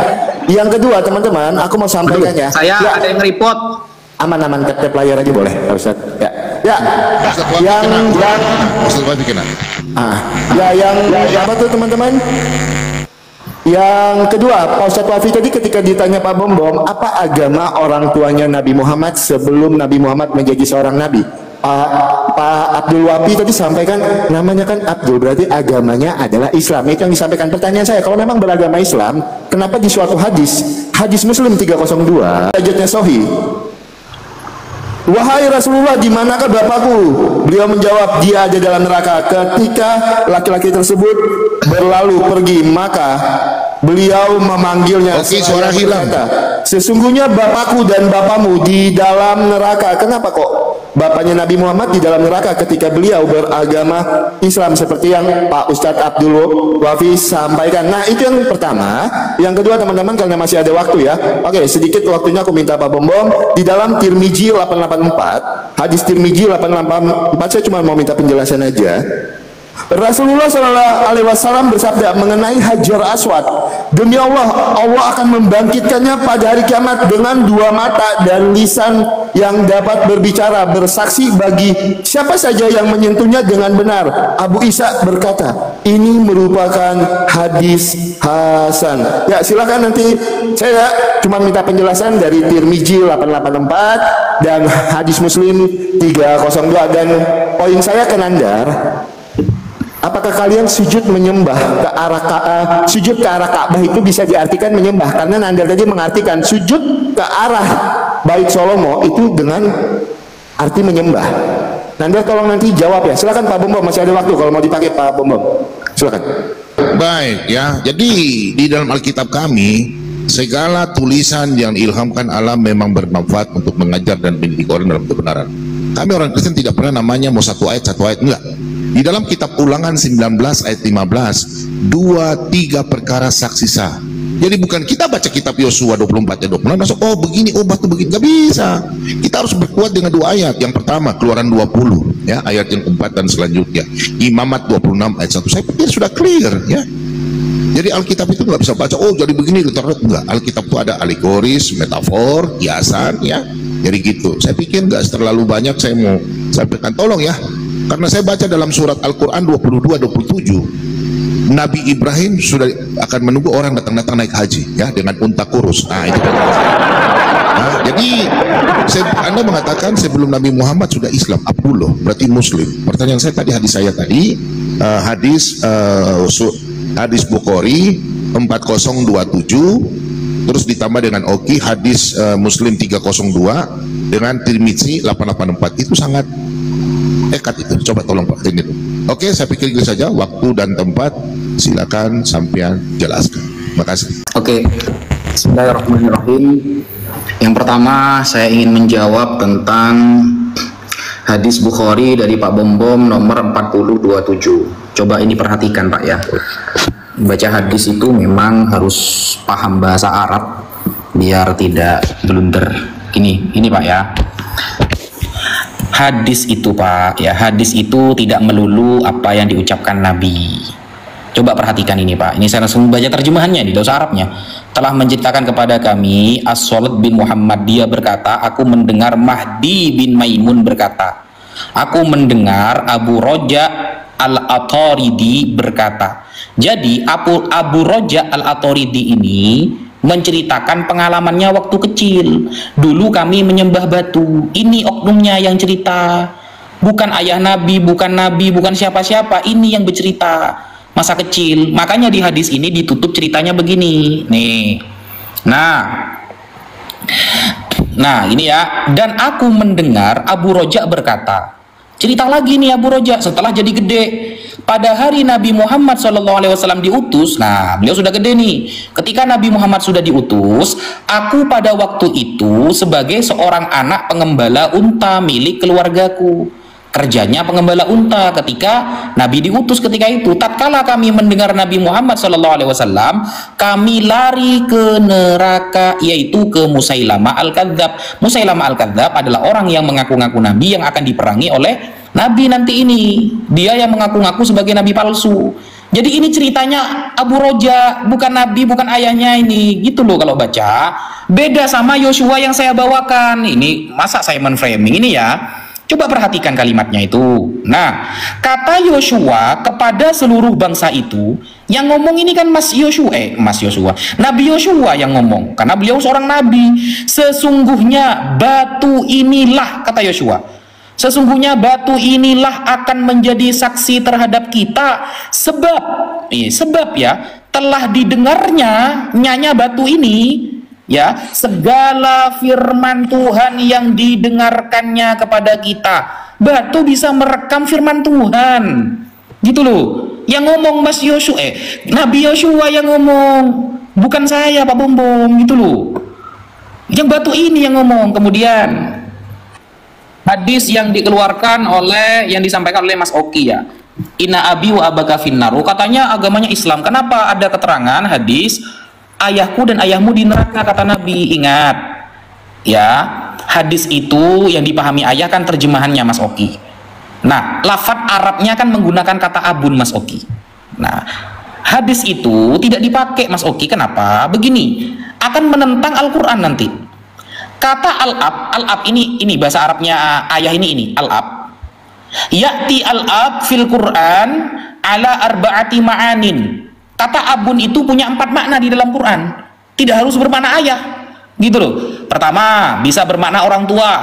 Yang kedua, teman-teman, aku mau sampaikan ya. Saya ada yang report. Aman-aman, tap layar aja boleh, Pak Ustaz. Ya. Yang apa tuh, teman-teman? Yang kedua, Pak Ustadz Wafi tadi ketika ditanya Pak Bom, apa agama orang tuanya Nabi Muhammad sebelum Nabi Muhammad menjadi seorang Nabi? Pak Abdul Wafi tadi sampaikan namanya kan Abdul, berarti agamanya adalah Islam. Itu yang disampaikan. Pertanyaan saya, kalau memang beragama Islam, kenapa di suatu hadis Muslim 302 ayatnya sahih, wahai Rasulullah, di manakah bapakku? Beliau menjawab, dia ada dalam neraka. Ketika laki-laki tersebut berlalu pergi, maka beliau memanggilnya. Oke, suara hilang. Sesungguhnya bapakku dan bapamu di dalam neraka. Kenapa kok bapaknya Nabi Muhammad di dalam neraka ketika beliau beragama Islam, seperti yang Pak Ustadz Abdul Wafi sampaikan? Nah, itu yang pertama. Yang kedua, teman-teman, karena masih ada waktu ya. Oke, sedikit waktunya aku minta Pak Bom di dalam Tirmizi 884, hadis Tirmizi 884, saya cuma mau minta penjelasan aja. Rasulullah SAW bersabda mengenai Hajar Aswad, demi Allah, Allah akan membangkitkannya pada hari kiamat dengan dua mata dan lisan yang dapat berbicara, bersaksi bagi siapa saja yang menyentuhnya dengan benar. Abu Isa berkata, ini merupakan hadis hasan. Ya, silakan, nanti saya cuma minta penjelasan dari Tirmizi 884 dan hadis Muslim 302. Dan poin saya ke Nandar, apakah kalian sujud menyembah ke arah sujud ke arah Ka'bah itu bisa diartikan menyembah? Karena Nandar tadi mengartikan sujud ke arah Bait Solomo itu dengan arti menyembah. Nandar tolong nanti jawab ya. Silakan Pak Bom, masih ada waktu kalau mau dipakai Pak Bom. Silakan. Baik ya. Jadi di dalam Alkitab kami, segala tulisan yang diilhamkan Allah memang bermanfaat untuk mengajar dan mendidik orang dalam kebenaran. Kami orang Kristen tidak pernah namanya mau satu ayat enggak. Di dalam kitab Ulangan 19 ayat 15, 2-3 perkara saksi sah. Jadi bukan kita baca kitab Yosua 24 ayat 26 masuk, oh begini, oh batu begini, nggak bisa. Kita harus berkuat dengan dua ayat. Yang pertama Keluaran 20 ya, ayat yang keempat dan selanjutnya. Imamat 26 ayat 1. Saya pikir sudah clear ya. Jadi Alkitab itu nggak bisa baca, oh jadi begini, enggak. Alkitab itu ada alegoris, metafor, kiasan, ya. Jadi gitu. Saya pikir nggak terlalu banyak saya mau sampaikan. Tolong ya, karena saya baca dalam surat Al-Quran 22-27, Nabi Ibrahim sudah akan menunggu orang datang-datang naik haji, ya, dengan unta kurus. Nah itu. Nah, jadi Anda mengatakan sebelum Nabi Muhammad sudah Islam, Abdullah, berarti Muslim. Pertanyaan saya tadi, hadis Bukhari 4027, terus ditambah dengan Oki hadis Muslim 302 dengan Tirmidzi 884, itu sangat dekat itu. Coba tolong Pak ini. Oke, saya pikir itu saja. Waktu dan tempat silakan sampean jelaskan. Makasih. Oke. Bismillahirrahmanirrahim. Yang pertama saya ingin menjawab tentang hadis Bukhari dari Pak Bom nomor 4027. Coba ini perhatikan Pak ya. Baca hadis itu memang harus paham bahasa Arab biar tidak blunder. Ini Pak ya. Hadis itu Pak ya, hadis itu tidak melulu apa yang diucapkan Nabi. Coba perhatikan ini Pak. Ini saya langsung baca terjemahannya di bahasa Arabnya. Telah menceritakan kepada kami As-Salat bin Muhammad, dia berkata, aku mendengar Mahdi bin Maimun berkata, aku mendengar Abu Roja Al-Ataridi berkata. Jadi Abu Roja Al-Ataridi ini menceritakan pengalamannya waktu kecil. Dulu kami menyembah batu. Ini oknumnya yang cerita, bukan ayah Nabi, bukan siapa-siapa. Ini yang bercerita masa kecil. Makanya di hadis ini ditutup ceritanya begini nih. Nah ini ya. Dan aku mendengar Abu Roja berkata, cerita lagi nih Abu Roja setelah jadi gede. Pada hari Nabi Muhammad SAW diutus, nah beliau sudah gede nih. Ketika Nabi Muhammad sudah diutus, aku pada waktu itu sebagai seorang anak pengembala unta milik keluargaku. Kerjanya pengembala unta ketika Nabi diutus ketika itu. Tatkala kami mendengar Nabi Muhammad SAW, kami lari ke neraka, yaitu ke Musailamah Al-Kadzab. Musailamah Al-Kadzab adalah orang yang mengaku-ngaku Nabi yang akan diperangi oleh Nabi nanti ini. Dia yang mengaku-ngaku sebagai Nabi palsu. Jadi ini ceritanya Abu Roja, bukan Nabi, bukan ayahnya ini. Gitu loh kalau baca. Beda sama Yosua yang saya bawakan. Ini masa saya men-framing ini ya. Coba perhatikan kalimatnya itu. Nah, kata Yosua kepada seluruh bangsa itu, yang ngomong ini kan Mas Yosua, Nabi Yosua yang ngomong, karena beliau seorang nabi. Sesungguhnya batu inilah, kata Yosua, sesungguhnya batu inilah akan menjadi saksi terhadap kita, sebab ya telah didengarnya nyanya batu ini, ya, segala firman Tuhan yang didengarkannya kepada kita. Batu bisa merekam firman Tuhan, gitu loh. Yang ngomong Mas Yosua, Nabi Yosua yang ngomong, bukan saya Pak Bom, gitu loh. Yang batu ini yang ngomong. Kemudian hadis yang dikeluarkan oleh, yang disampaikan oleh Mas Oki ya, Inna abi wa abaka finnaru, katanya agamanya Islam. Kenapa ada keterangan hadis ayahku dan ayahmu di neraka, kata Nabi. Ingat ya, hadis itu yang dipahami ayah kan terjemahannya Mas Oki. Nah, lafadz Arabnya kan menggunakan kata abun Mas Oki. Nah, hadis itu tidak dipakai Mas Oki. Kenapa? Begini, akan menentang Al-Quran nanti. Kata al-ab ini bahasa Arabnya ayah ini al-ab. Ya'ti al-ab fil Quran ala arba'ati ma'anin. Kata abun itu punya 4 makna di dalam Quran. Tidak harus bermakna ayah, gitu loh. Pertama, bisa bermakna orang tua.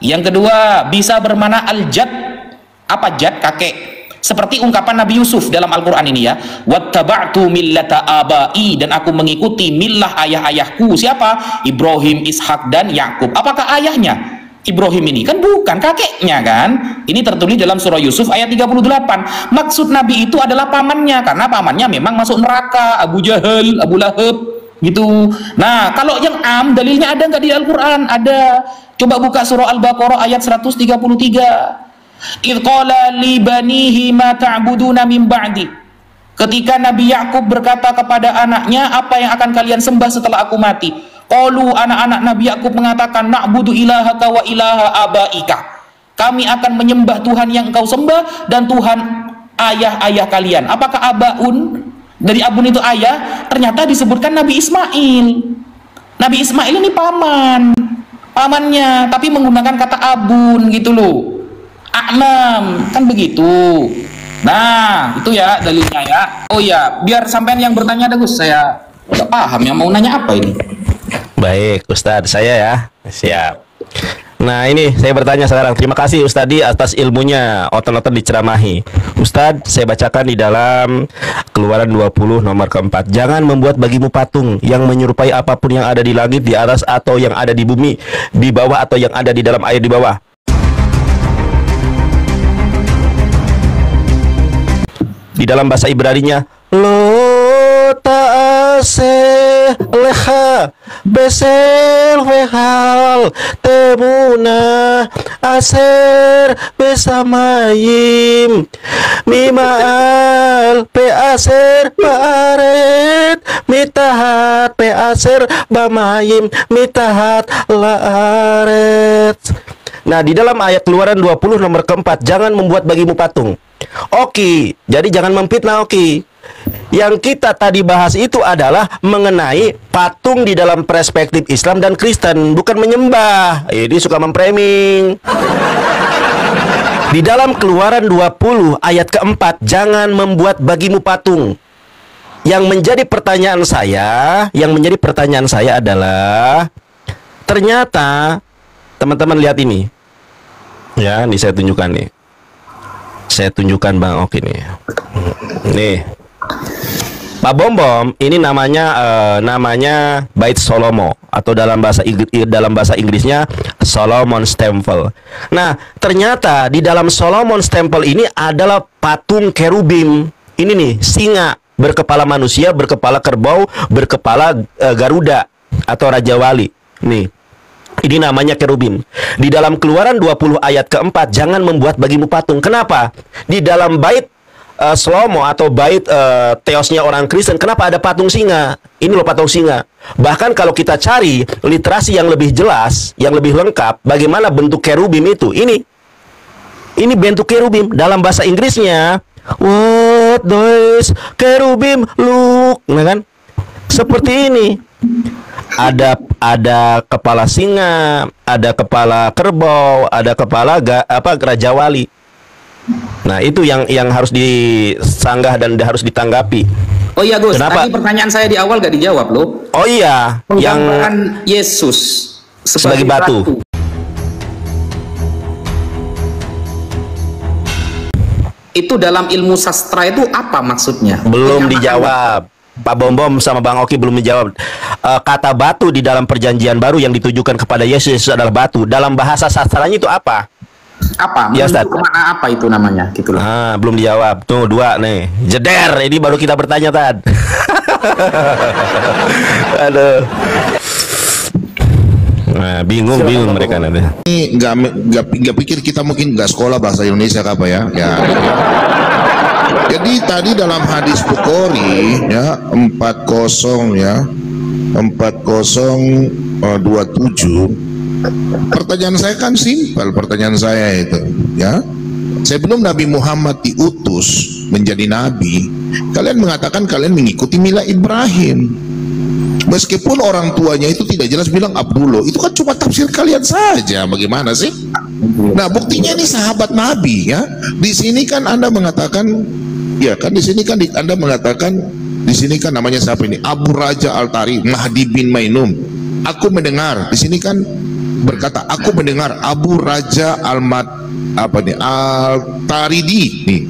Yang kedua, bisa bermakna al-jad. Apa jad? Kakek. Seperti ungkapan Nabi Yusuf dalam Al-Quran ini ya. Wattaba'tu millata abai, dan aku mengikuti millah ayah-ayahku. Siapa? Ibrahim, Ishak, dan Yakub. Apakah ayahnya Ibrahim ini? Kan bukan, kakeknya kan. Ini tertulis dalam surah Yusuf ayat 38. Maksud Nabi itu adalah pamannya, karena pamannya memang masuk neraka, Abu Jahal, Abu Lahab, gitu. Nah, kalau yang dalilnya ada nggak di Al-Quran? Ada. Coba buka surah Al-Baqarah ayat 133. Idh qala li banihi ma ta'buduna min ba'di. Ketika Nabi Yakub berkata kepada anaknya, apa yang akan kalian sembah setelah aku mati? Qalu, anak-anak Nabi Yakub mengatakan, na'budu ilahaka wa ilaha abaika. Kami akan menyembah Tuhan yang engkau sembah dan Tuhan ayah-ayah kalian. Apakah abaun? Dari abun itu ayah, ternyata disebutkan Nabi Ismail. Nabi Ismail ini pamannya, tapi menggunakan kata abun gitu loh. A'mam, kan begitu. Nah, itu ya dalilnya ya. Oh ya, biar sampean yang bertanya ada Gus, saya nggak paham yang mau nanya apa ini. Baik, Ustadz, saya ya. Siap. Nah, ini saya bertanya sekarang. Terima kasih Ustadi atas ilmunya. Otot-otot diceramahi. Ustadz, saya bacakan di dalam Keluaran 20 nomor keempat. Jangan membuat bagimu patung yang menyerupai apapun yang ada di langit, di atas, atau yang ada di bumi, di bawah, atau yang ada di dalam air di bawah. Di dalam bahasa Ibraninya, lo ta'ase leha besel wehal temuna aser besamayim mimaal pe aser baaret mitahat pe aser bamayim mitahat laaret. Nah, di dalam ayat Keluaran 20 nomor keempat, jangan membuat bagimu patung. Oke, jadi jangan memfitnah. Oke, yang kita tadi bahas itu adalah mengenai patung di dalam perspektif Islam dan Kristen, bukan menyembah. Ini suka memframing. Di dalam Keluaran 20 ayat keempat, jangan membuat bagimu patung. Yang menjadi pertanyaan saya adalah, ternyata teman-teman lihat ini. Ya, ini saya tunjukkan nih. Saya tunjukkan Bang Oki nih. Nih. Pak Bom, ini namanya Bait Solomo, atau dalam bahasa Inggrisnya Solomon's Temple. Nah, ternyata di dalam Solomon's Temple ini adalah patung kerubim. Ini nih, singa berkepala manusia, berkepala kerbau, berkepala Garuda atau Raja Wali. Nih. Ini namanya kerubim. Di dalam Keluaran 20 ayat keempat, jangan membuat bagimu patung. Kenapa? Di dalam bait Salomo atau bait teosnya orang Kristen, kenapa ada patung singa? Ini loh patung singa. Bahkan kalau kita cari literasi yang lebih jelas, yang lebih lengkap, bagaimana bentuk kerubim itu? Ini bentuk kerubim. Dalam bahasa Inggrisnya, what does kerubim look? Nah kan? Seperti ini. Ada kepala singa, ada kepala kerbau, ada kepala Raja Wali. Nah, itu yang harus disanggah dan harus ditanggapi. Oh iya Gus, kenapa? Tadi pertanyaan saya di awal gak dijawab loh. Oh iya, yang Yesus sebagai batu. Itu dalam ilmu sastra itu apa maksudnya? Belum dijawab. Pak Bom sama Bang Oki belum menjawab. Kata batu di dalam perjanjian baru yang ditujukan kepada Yesus adalah batu. Dalam bahasa sastranya itu apa? Apa? Ya, Ustaz. Kemana apa itu namanya? Gitu loh. Belum dijawab. Tuh, 2 nih. Jeder. Ini baru kita bertanya, Tad. Aduh. Nah, bingung mereka nanti. Ini nggak pikir kita mungkin nggak sekolah bahasa Indonesia apa ya? Ya. Jadi tadi dalam hadis Bukhari ya 40 ya 4027, pertanyaan saya kan simpel, pertanyaan saya itu ya, sebelum Nabi Muhammad diutus menjadi nabi, kalian mengatakan kalian mengikuti mila Ibrahim, meskipun orang tuanya itu tidak jelas bilang Abdullah. Itu kan cuma tafsir kalian saja. Bagaimana sih? Nah, buktinya ini sahabat Nabi ya. Di sini kan Anda mengatakan, ya kan di sini kan Anda mengatakan, di sini kan namanya siapa ini? Abu Raja Al-Tari, Mahdi bin Mainum. Aku mendengar, di sini kan berkata, aku mendengar Abu Raja Al-Taridi nih.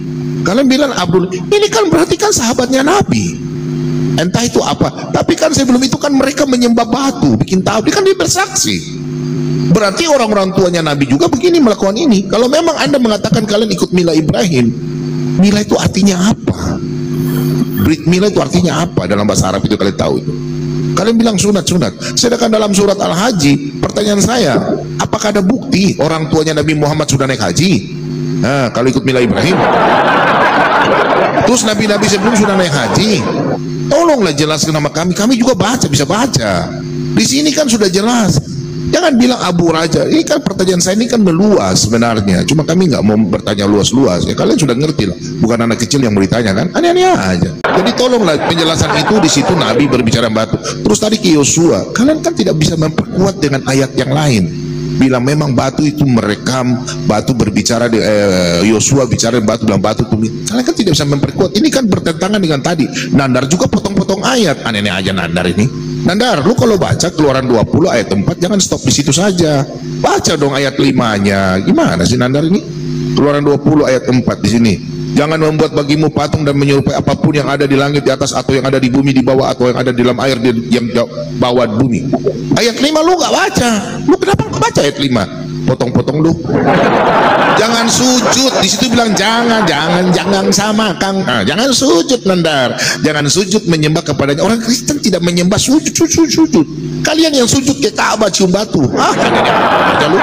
Kalian bilang Abdul, ini kan berarti kan sahabatnya Nabi. Entah itu apa, tapi kan sebelum itu kan mereka menyembah batu, bikin tauhid, kan dia bersaksi. Berarti orang-orang tuanya Nabi juga begini melakukan ini. Kalau memang Anda mengatakan kalian ikut mila Ibrahim, mila itu artinya apa? Mila itu artinya apa dalam bahasa Arab itu kalian tahu itu? Kalian bilang sunat. Sedangkan dalam surat Al-Haji, pertanyaan saya, apakah ada bukti orang tuanya Nabi Muhammad sudah naik haji? Nah, kalau ikut mila Ibrahim. Terus nabi-nabi sebelum sudah naik haji. Tolonglah jelaskan nama kami juga bisa baca. Di sini kan sudah jelas. Jangan bilang Abu Raja. Ini kan pertanyaan saya ini kan meluas sebenarnya. Cuma kami nggak mau bertanya luas-luas. Ya kalian sudah ngerti lah. Bukan anak kecil yang mau ditanya kan. Aneh-aneh aja. Jadi tolonglah penjelasan itu di situ Nabi berbicara batu. Terus tadi ke Yosua, kalian kan tidak bisa memperkuat dengan ayat yang lain. Bila memang batu itu merekam, batu berbicara di Yosua bicara batu dan batu tumi. Kalian kan tidak bisa memperkuat. Ini kan bertentangan dengan tadi. Nandar juga potong-potong ayat. Aneh aja Nandar ini. Nandar, lu kalau baca Keluaran 20 ayat 4 jangan stop di situ saja. Baca dong ayat 5-nya. Gimana sih Nandar ini? Keluaran 20 ayat 4 di sini. Jangan membuat bagimu patung dan menyerupai apapun yang ada di langit di atas atau yang ada di bumi di bawah atau yang ada di dalam air yang bawah bumi. Ayat 5 lu gak baca. Lu kenapa gak baca ayat 5? Potong-potong lu. Jangan sujud. Di situ bilang jangan samakan. Nah, jangan sujud Nandar. Jangan sujud menyembah kepadanya. Orang Kristen tidak menyembah sujud. Kalian yang sujud ke Ka'bah cium batu. Lu.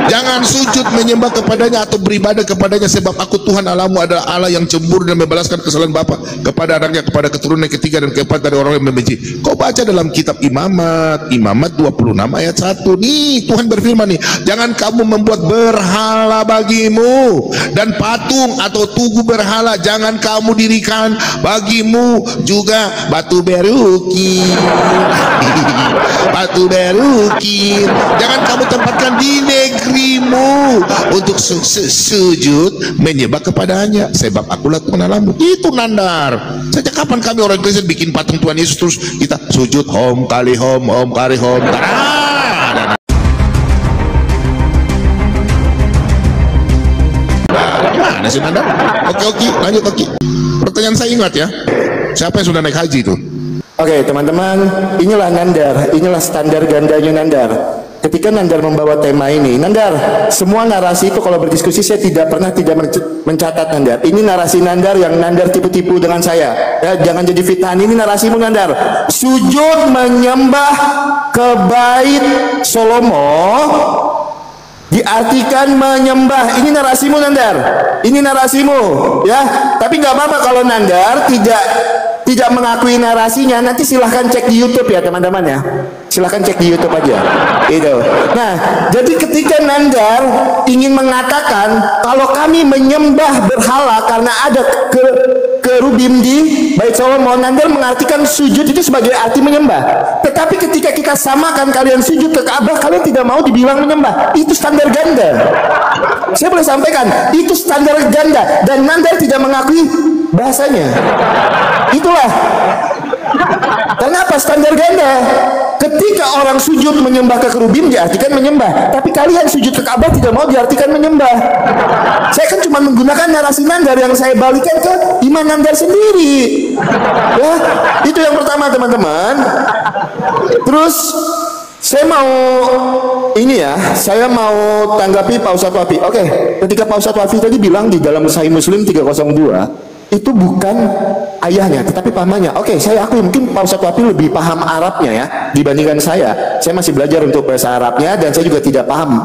Jangan sujud menyembah kepadanya atau beribadah kepadanya sebab aku Tuhan Allahmu adalah Allah yang cemburu dan membalaskan kesalahan bapa kepada anaknya, kepada keturunan ketiga dan keempat dari orang yang membenci. Kau baca dalam kitab Imamat 26 ayat 1 nih, Tuhan berfirman nih, jangan kamu membuat berhala bagimu dan patung atau tugu berhala jangan kamu dirikan bagimu juga batu berukir. Batu berukir jangan kamu tempatkan di negerimu untuk sujud menyembah kepadanya sebab akulah Tuhan Allahmu. Itu Nandar. Sejak kapan kami orang Kristen bikin patung Tuhan Yesus terus kita sujud hom kali hom kali hom. Gimana sih Nandar? Oke, lanjut oke. Pertanyaan saya ingat ya. Siapa yang sudah naik haji itu? Oke teman-teman, inilah Nandar, inilah standar gandanya Nandar. Ketika Nandar membawa tema ini, Nandar, semua narasi itu kalau berdiskusi saya tidak pernah tidak mencatat Nandar. Ini narasi Nandar yang Nandar tipu-tipu dengan saya. Ya, jangan jadi fitnah. Ini narasimu Nandar. Sujud menyembah ke bait Salomo diartikan menyembah. Ini narasimu Nandar. Ini narasimu, ya. Tapi nggak apa-apa kalau Nandar tidak mengakui narasinya. Nanti silahkan cek di YouTube ya teman-teman ya. Silahkan cek di YouTube aja. Itu. Nah, jadi ketika Nandar ingin mengatakan kalau kami menyembah berhala karena ada kerubim di Bait Salomo, Nandar mengartikan sujud itu sebagai arti menyembah. Tetapi ketika kita samakan kalian sujud ke Ka'bah, kalian tidak mau dibilang menyembah. Itu standar ganda. Saya boleh sampaikan, itu standar ganda dan Nandar tidak mengakui bahasanya. Itulah. Kenapa standar ganda? Ketika orang sujud menyembah ke kerubim diartikan menyembah, tapi kalian sujud ke Ka'bah tidak mau diartikan menyembah. Saya kan cuma menggunakan narasi Nandar yang saya balikan ke iman Nandar sendiri. Ya, itu yang pertama teman-teman. Terus saya mau ini ya, saya mau tanggapi Pak Ustadz Wafi. Oke, ketika Pak Ustadz Wafi tadi bilang di dalam Sahih Muslim 302 itu bukan ayahnya tetapi pamannya. Oke, saya akui mungkin Pak Ustadz Wafi lebih paham Arabnya ya dibandingkan saya. Saya masih belajar untuk bahasa Arabnya dan saya juga tidak paham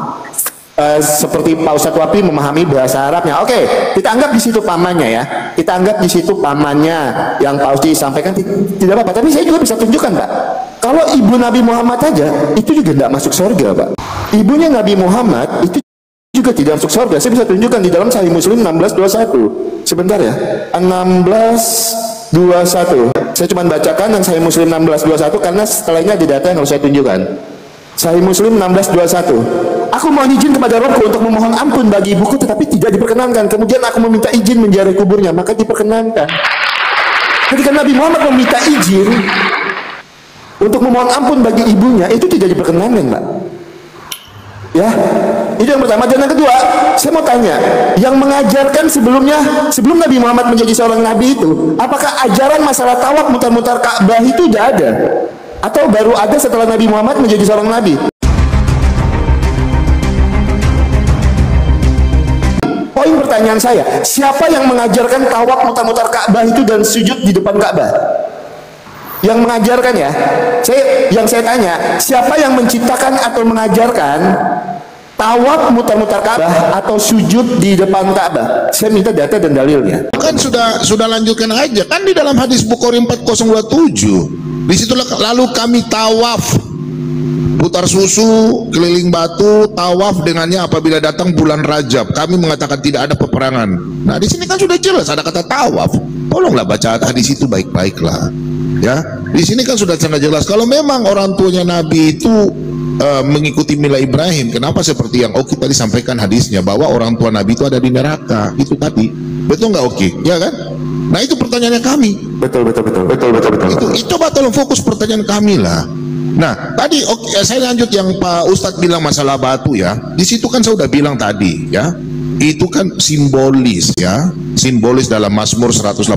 seperti Pak Ustadz Wafi memahami bahasa Arabnya. Oke, kita anggap di situ pamannya ya. Kita anggap di situ pamannya yang Pak Ustadz sampaikan tidak apa-apa. Tapi saya juga bisa tunjukkan Pak. Kalau ibu Nabi Muhammad aja itu juga tidak masuk surga Pak. Ibunya Nabi Muhammad itu juga tidak masuk surga. Saya bisa tunjukkan di dalam Sahih Muslim 1621. Sebentar ya, 1621. Saya cuma bacakan dan Sahih Muslim 1621 karena setelahnya ada data yang harus saya tunjukkan. Sahih Muslim 1621. Aku mohon izin kepada Robku untuk memohon ampun bagi ibuku tetapi tidak diperkenankan. Kemudian aku meminta izin menziarahi kuburnya, maka diperkenankan. Ketika Nabi Muhammad meminta izin untuk memohon ampun bagi ibunya, itu tidak diperkenankan, Pak. Ya, itu yang pertama. Dan yang kedua, saya mau tanya, yang mengajarkan sebelumnya, sebelum Nabi Muhammad menjadi seorang nabi itu, apakah ajaran masalah tawaf mutar-mutar Ka'bah itu sudah ada? Atau baru ada setelah Nabi Muhammad menjadi seorang nabi? Poin pertanyaan saya, siapa yang mengajarkan tawaf mutar-mutar Ka'bah itu dan sujud di depan Ka'bah? Yang mengajarkan ya, yang saya tanya, siapa yang menciptakan atau mengajarkan tawaf mutar-mutar Ka'bah atau sujud di depan Ka'bah? Saya minta data dan dalilnya. Kan sudah lanjutkan aja kan di dalam hadis Bukhari 4027. Di situ lalu kami tawaf, putar susu keliling batu, tawaf dengannya apabila datang bulan Rajab. Kami mengatakan tidak ada peperangan. Nah di sini kan sudah jelas ada kata tawaf. tolonglah baca hadis itu baik-baiklah. Ya, di sini kan sudah sangat jelas kalau memang orang tuanya Nabi itu mengikuti mila Ibrahim, kenapa seperti yang Oki tadi sampaikan hadisnya bahwa orang tua Nabi itu ada di neraka, itu tadi betul nggak Oki? Ya kan? Nah itu pertanyaannya kami. Betul. Itu coba tolong fokus pertanyaan kami lah. Nah tadi saya lanjut yang Pak Ustadz bilang masalah batu ya. Di situ kan saya udah bilang tadi ya. Itu kan simbolis ya, simbolis dalam Mazmur 118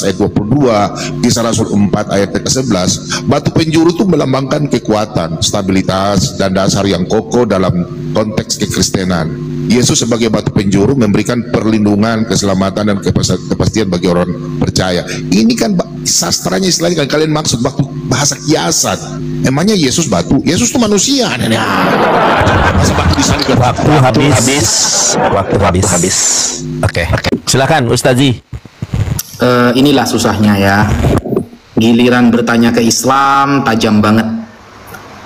ayat 22, Kisah Rasul 4 ayat ke-11. Batu penjuru itu melambangkan kekuatan, stabilitas, dan dasar yang kokoh dalam konteks kekristenan. Yesus sebagai batu penjuru memberikan perlindungan, keselamatan, dan kepastian bagi orang percaya. Ini kan sastranya istilahnya kan kalian maksud bahasa kiasan. Emangnya Yesus batu? Yesus itu manusia. Masa batu disalib? Waktu habis. Oke. Silakan Ustazi. Inilah susahnya ya. Giliran bertanya ke Islam tajam banget.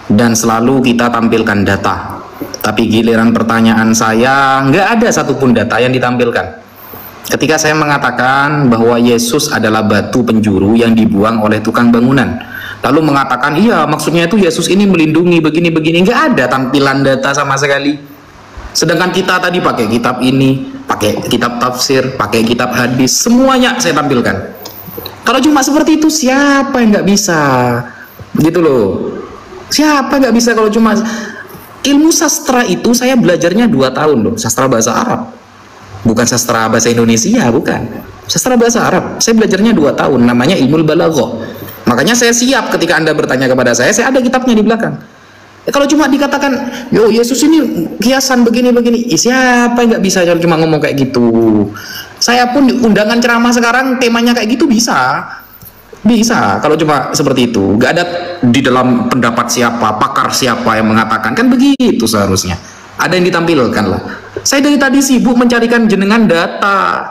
Dan selalu kita tampilkan data. Tapi giliran pertanyaan saya nggak ada satupun data yang ditampilkan. Ketika saya mengatakan bahwa Yesus adalah batu penjuru yang dibuang oleh tukang bangunan, lalu mengatakan iya maksudnya itu Yesus ini melindungi begini-begini, nggak ada tampilan data sama sekali. Sedangkan kita tadi pakai kitab ini, pakai kitab tafsir, pakai kitab hadis, semuanya saya tampilkan. Kalau cuma seperti itu siapa yang nggak bisa, gitu loh. Siapa nggak bisa kalau cuma ilmu sastra itu saya belajarnya 2 tahun loh, sastra bahasa Arab. Bukan sastra bahasa Indonesia, bukan. Sastra bahasa Arab. Saya belajarnya 2 tahun, namanya ilmu balaghah. Makanya saya siap ketika Anda bertanya kepada saya ada kitabnya di belakang. Kalau cuma dikatakan, yo Yesus ini kiasan begini-begini, siapa yang nggak bisa cuma ngomong kayak gitu? Saya pun undangan ceramah sekarang temanya kayak gitu bisa. Kalau cuma seperti itu, nggak ada di dalam pendapat siapa, pakar siapa yang mengatakan, kan begitu seharusnya. Ada yang ditampilkan lah. Saya dari tadi sibuk mencarikan jenengan data,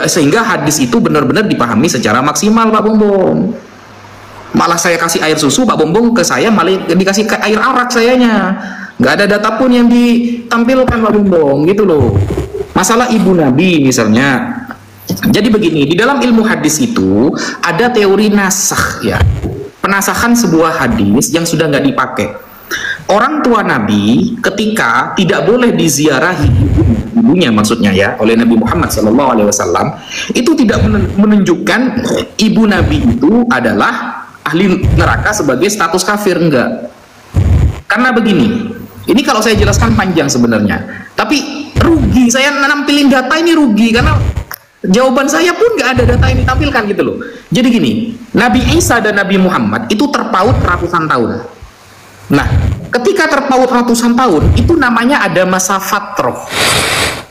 sehingga hadis itu benar-benar dipahami secara maksimal, Pak Bombong. Malah saya kasih air susu, Pak Bombong ke saya malah dikasih air arak sayanya. Nggak ada data pun yang ditampilkan, Pak Bombong, gitu loh. Masalah ibu Nabi misalnya. Jadi begini, di dalam ilmu hadis itu ada teori nasakh ya, penasahan sebuah hadis yang sudah nggak dipakai. Orang tua Nabi ketika tidak boleh diziarahi ibunya maksudnya ya oleh Nabi Muhammad SAW, itu tidak menunjukkan ibu Nabi itu adalah ahli neraka sebagai status kafir, enggak. Karena begini, ini kalau saya jelaskan panjang sebenarnya, tapi rugi saya nampilin data ini, rugi karena jawaban saya pun nggak ada data yang ditampilkan gitu loh. Jadi gini, Nabi Isa dan Nabi Muhammad itu terpaut ratusan tahun. Nah, ketika terpaut ratusan tahun, itu namanya ada masa fatroh.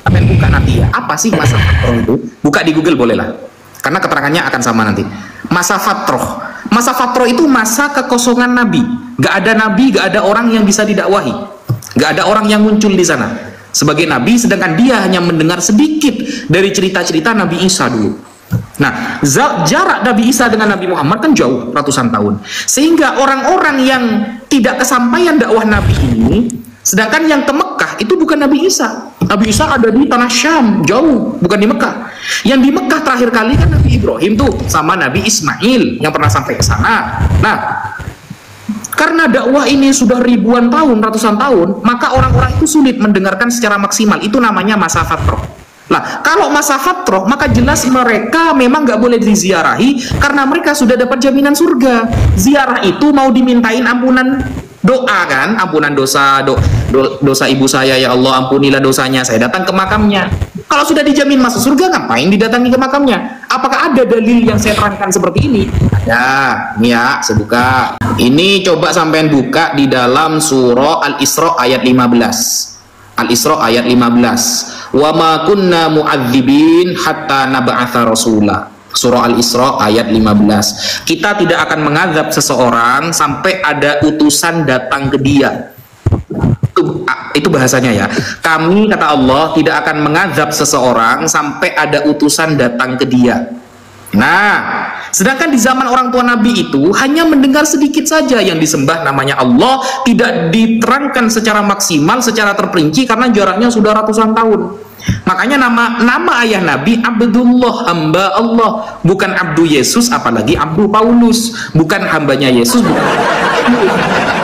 Amin, buka nanti ya. Apa sih masa fatroh itu? Buka di Google boleh lah. Karena keterangannya akan sama nanti. Masa fatroh. Masa fatroh itu masa kekosongan Nabi. Gak ada Nabi, gak ada orang yang bisa didakwahi. Gak ada orang yang muncul di sana sebagai Nabi, sedangkan dia hanya mendengar sedikit dari cerita-cerita Nabi Isa dulu. Nah, jarak Nabi Isa dengan Nabi Muhammad kan jauh ratusan tahun, sehingga orang-orang yang tidak kesampaian dakwah Nabi ini, sedangkan yang ke Mekah itu bukan Nabi Isa. Nabi Isa ada di tanah Syam, jauh, bukan di Mekah. Yang di Mekah terakhir kali kan Nabi Ibrahim tuh sama Nabi Ismail yang pernah sampai ke sana. Nah, karena dakwah ini sudah ribuan tahun, ratusan tahun, maka orang-orang itu sulit mendengarkan secara maksimal. Itu namanya masa fatroh. Nah, kalau masa fatroh, maka jelas mereka memang nggak boleh diziarahi karena mereka sudah dapat jaminan surga. Ziarah itu mau dimintain ampunan doa kan, ampunan dosa, dosa ibu saya, ya Allah ampunilah dosanya, saya datang ke makamnya. Kalau sudah dijamin masuk surga, ngapain didatangi ke makamnya? Apakah ada dalil yang saya terangkan seperti ini? Ada, ini ya, saya buka. Ini coba sampean buka di dalam surah Al-Isra ayat 15. Al-Isra ayat 15. Wa ma kunna mu'adzibin hatta nab'atha rasula. Surah Al-Isra ayat 15. Kita tidak akan mengazab seseorang sampai ada utusan datang ke dia. Itu bahasanya ya. Kami, kata Allah, tidak akan mengazab seseorang sampai ada utusan datang ke dia. Nah, sedangkan di zaman orang tua Nabi itu hanya mendengar sedikit saja yang disembah namanya Allah, tidak diterangkan secara maksimal, secara terperinci karena jaraknya sudah ratusan tahun. Makanya nama ayah Nabi Abdullah, hamba Allah, bukan Abdu Yesus, apalagi Abdu Paulus, bukan hambanya Yesus, bukan.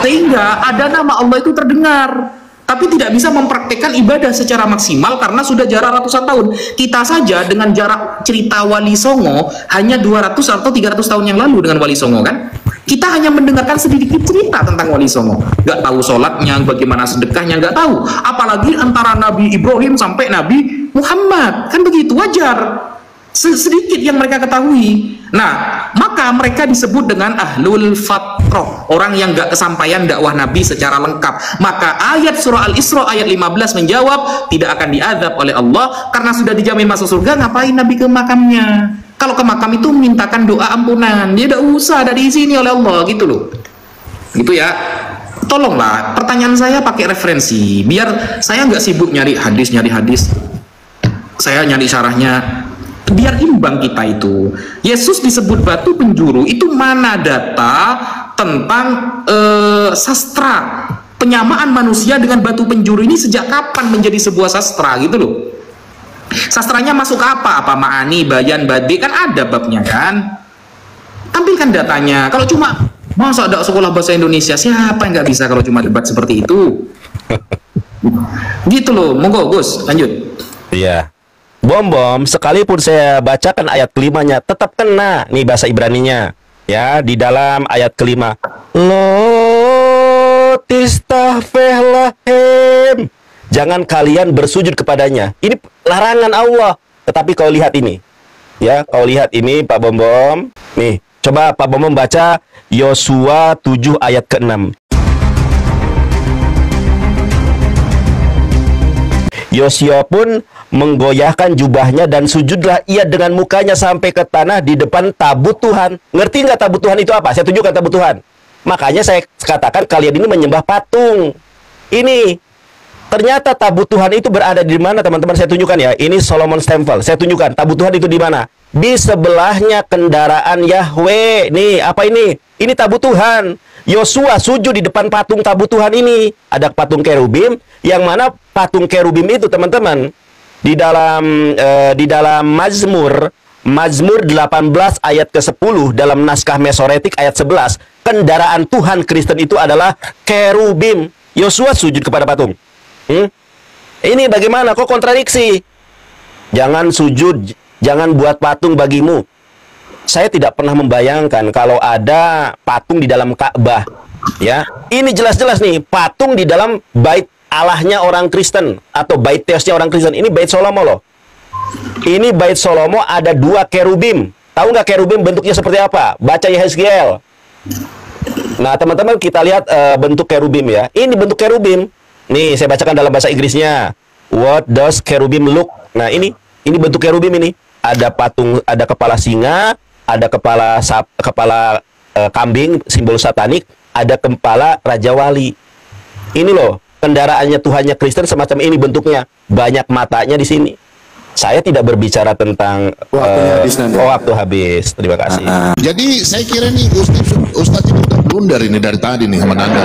Sehingga ada nama Allah itu terdengar, tapi tidak bisa mempraktekkan ibadah secara maksimal karena sudah jarak ratusan tahun. Kita saja dengan jarak cerita Wali Songo hanya 200 atau 300 tahun yang lalu dengan Wali Songo kan, kita hanya mendengarkan sedikit cerita tentang Wali Songo, nggak tahu sholatnya, bagaimana sedekahnya, nggak tahu. Apalagi antara Nabi Ibrahim sampai Nabi Muhammad, kan begitu, wajar sedikit yang mereka ketahui. Nah, maka mereka disebut dengan ahlul fatrah, orang yang gak kesampaian dakwah Nabi secara lengkap. Maka ayat surah Al-Isra ayat 15 menjawab tidak akan diazab oleh Allah karena sudah dijamin masuk surga. Ngapain Nabi ke makamnya? Kalau ke makam itu mintakan doa ampunan, dia tidak usah ada diizini oleh Allah, gitu loh. Gitu ya. Tolonglah, pertanyaan saya pakai referensi, biar saya nggak sibuk nyari hadis, saya nyari syarahnya, biar imbang kita itu. Yesus disebut batu penjuru, itu mana data tentang sastra penyamaan manusia dengan batu penjuru ini sejak kapan menjadi sebuah sastra, gitu loh. Sastranya masuk apa? Apa ma'ani, bayan, badi, kan ada babnya kan. Tampilkan datanya. Kalau cuma masa ada sekolah bahasa Indonesia, siapa yang nggak bisa kalau cuma debat seperti itu? Gitu loh. Monggo Gus, lanjut. Iya. Bom, sekalipun saya bacakan ayat kelimanya, tetap kena nih bahasa Ibraninya. Ya, di dalam ayat kelima. Lo tistafelahem. Jangan kalian bersujud kepadanya. Ini larangan Allah. Tetapi kau lihat ini. Ya, kau lihat ini Pak Bom. Nih, coba Pak Bom baca Yosua 7 ayat ke-6. Yosua pun menggoyahkan jubahnya dan sujudlah ia dengan mukanya sampai ke tanah di depan tabut Tuhan. Ngerti nggak tabut Tuhan itu apa? Saya tunjukkan tabut Tuhan. Makanya saya katakan kalian ini menyembah patung. Ini ternyata tabut Tuhan itu berada di mana, teman-teman? Saya tunjukkan ya. Ini Solomon's Temple. Saya tunjukkan tabut Tuhan itu di mana. Di sebelahnya kendaraan Yahweh. Nih, apa ini? Ini tabut Tuhan. Yosua sujud di depan patung tabut Tuhan ini. Ada patung kerubim, yang mana patung kerubim itu, teman-teman, di dalam Mazmur 18 ayat ke-10 dalam naskah Mesoretik ayat 11, kendaraan Tuhan Kristen itu adalah kerubim. Yosua sujud kepada patung. Ini bagaimana? Kok kontradiksi? Jangan sujud, jangan buat patung bagimu. Saya tidak pernah membayangkan kalau ada patung di dalam Ka'bah. Ya, ini jelas-jelas nih patung di dalam bait Allahnya orang Kristen atau bait teosnya orang Kristen. Ini bait Salomo loh. Ini bait Salomo ada 2 kerubim. Tahu nggak kerubim bentuknya seperti apa? Baca Yehezkiel. Nah, teman-teman kita lihat bentuk kerubim ya. Ini bentuk kerubim. Nih, saya bacakan dalam bahasa Inggrisnya. What does cherubim look? Nah, ini bentuk kerubim ini. Ada patung, ada kepala singa, ada kepala kambing, simbol satanik, ada kepala Raja Wali. Ini loh, kendaraannya Tuhannya Kristen semacam ini bentuknya. Banyak matanya di sini. Saya tidak berbicara tentang waktu habis. Terima kasih. Jadi saya kira nih Ustadz ini udah blunder ini dari tadi nih sama Nanda.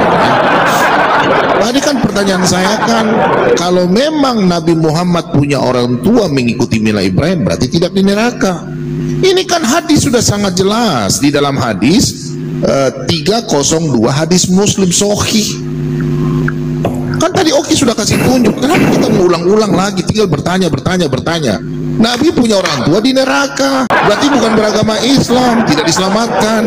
Tadi kan pertanyaan saya kan, kalau memang Nabi Muhammad punya orang tua mengikuti mila Ibrahim, berarti tidak di neraka. Ini kan hadis sudah sangat jelas di dalam hadis 302 hadis Muslim Sahih. Kan tadi Oki sudah kasih tunjuk. Kenapa kita mengulang-ulang lagi? Tinggal bertanya. Nabi punya orang tua di neraka. Berarti bukan beragama Islam, tidak diselamatkan.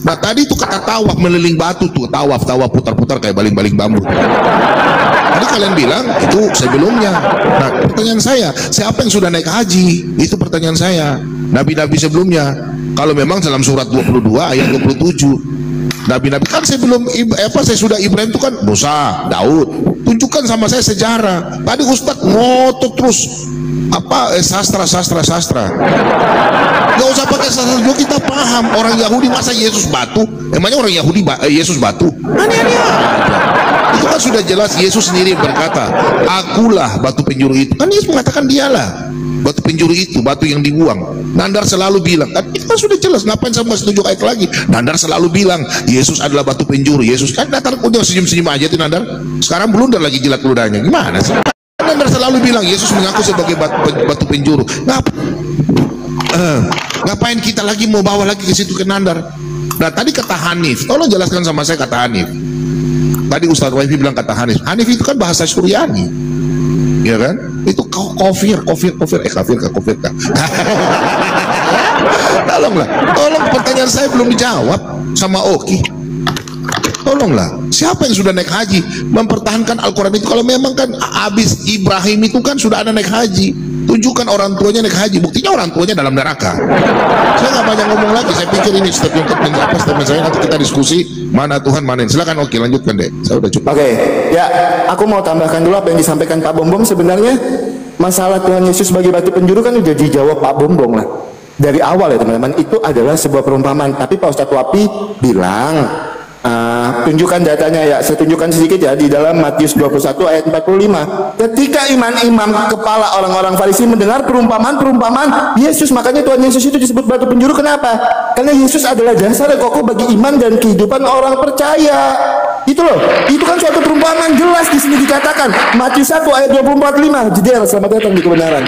Nah tadi itu kata tawaf, meliling batu tuh, tawaf putar-putar kayak baling-baling bambu. Tadi kalian bilang itu sebelumnya. Nah pertanyaan saya, siapa yang sudah naik haji? Itu pertanyaan saya. Nabi-nabi sebelumnya. Kalau memang dalam surat 22 ayat 27. Nabi-nabi kan saya sudah Ibrahim itu kan Musa, Daud. Tunjukkan sama saya sejarah. Tadi Ustadz ngotot terus sastra. Gak usah pakai sastra juga, kita paham. Orang Yahudi masa Yesus batu? Emangnya orang Yahudi Yesus batu? Aneh-aneh aja. Itu kan sudah jelas Yesus sendiri berkata, akulah batu penjuru itu. Kan Yesus mengatakan dialah batu penjuru itu, batu yang dibuang. Nandar selalu bilang, kan itu kan sudah jelas. Ngapain saya masih tunjuk ayat lagi? Nandar selalu bilang Yesus adalah batu penjuru. Yesus kan datang udah senyum-senyum aja tuh Nandar. Sekarang blunder lagi jilat ludahnya. Gimana sih? Nandar selalu bilang Yesus mengaku sebagai batu penjuru. Ngapain kita lagi mau bawa lagi ke situ ke Nandar? Nah tadi kata Hanif, tolong jelaskan sama saya kata Hanif. Tadi Ustaz Waifi bilang kata Hanif. Hanif itu kan bahasa Suryani, ya kan? Itu kafir. Tolong pertanyaan saya belum dijawab sama Oki. Tolonglah, siapa yang sudah naik haji mempertahankan Al-Quran itu? Kalau memang kan abis Ibrahim itu kan sudah ada naik haji, tunjukkan orang tuanya naik haji, buktinya orang tuanya dalam neraka. Saya nggak banyak ngomong lagi, saya pikir ini statement saya, nanti kita diskusi mana Tuhan mana. Silakan Oki, lanjutkan deh, saya udah cukup. Oke, ya aku mau tambahkan dulu apa yang disampaikan Pak Bombom. Sebenarnya masalah Tuhan Yesus sebagai batu penjuru kan udah dijawab Pak Bombom lah dari awal ya teman-teman. Itu adalah sebuah perumpamaan, tapi Pak Ustadz Wapi bilang tunjukkan datanya ya, saya tunjukkan sedikit ya di dalam Matius 21 ayat 45. Ketika imam-imam kepala orang-orang Farisi mendengar perumpamaan Yesus, makanya Tuhan Yesus itu disebut batu penjuru. Kenapa? Karena Yesus adalah dasar yang kokoh bagi iman dan kehidupan orang percaya. Itu loh, itu kan suatu perumpamaan jelas di sini dikatakan. Matius 1 ayat 24-5. Jeder, selamat datang di kebenaran.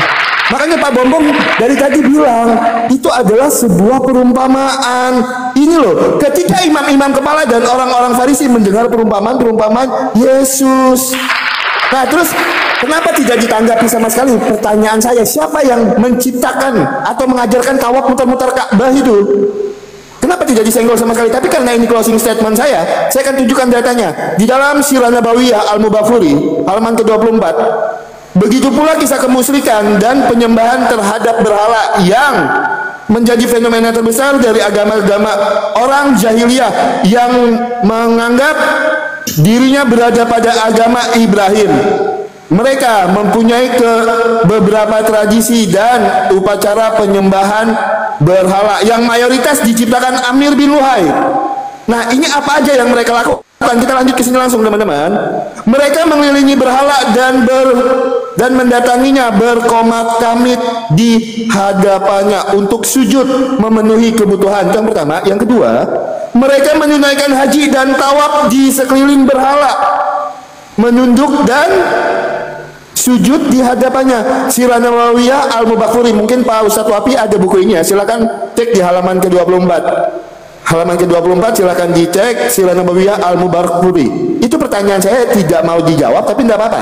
Makanya Pak Bombom dari tadi bilang itu adalah sebuah perumpamaan. Ini loh, ketika imam-imam kepala dan orang-orang Farisi mendengar perumpamaan Yesus. Nah terus kenapa tidak ditanggapi sama sekali? Pertanyaan saya, siapa yang menciptakan atau mengajarkan tawaf muter-muter Ka'bah itu? Kenapa tidak disenggol sama sekali? Tapi karena ini closing statement saya akan tunjukkan datanya di dalam Sirah Nabawiyah Al-Mubakhuri halaman ke-24. Begitu pula kisah kemusyrikan dan penyembahan terhadap berhala yang menjadi fenomena terbesar dari agama-agama orang jahiliyah yang menganggap dirinya berada pada agama Ibrahim. Mereka mempunyai beberapa tradisi dan upacara penyembahan berhala yang mayoritas diciptakan Amir bin Luhai. Nah, ini apa aja yang mereka lakukan? Kita lanjut ke sini langsung teman-teman. Mereka mengelilingi berhala dan mendatanginya berkomat-kamit di hadapannya untuk sujud memenuhi kebutuhan. Yang pertama, yang kedua, mereka menunaikan haji dan tawaf di sekeliling berhala, menunduk dan sujud di hadapannya. Sirah Nabawiyah Al-Mubakhuri. Mungkin Pak Ustadz Wapi ada buku ini ya, silakan cek di halaman ke-24. Halaman ke-24 silakan dicek Sirah Nabawiyah Al-Mubakhuri. Itu pertanyaan saya tidak mau dijawab, tapi tidak apa-apa.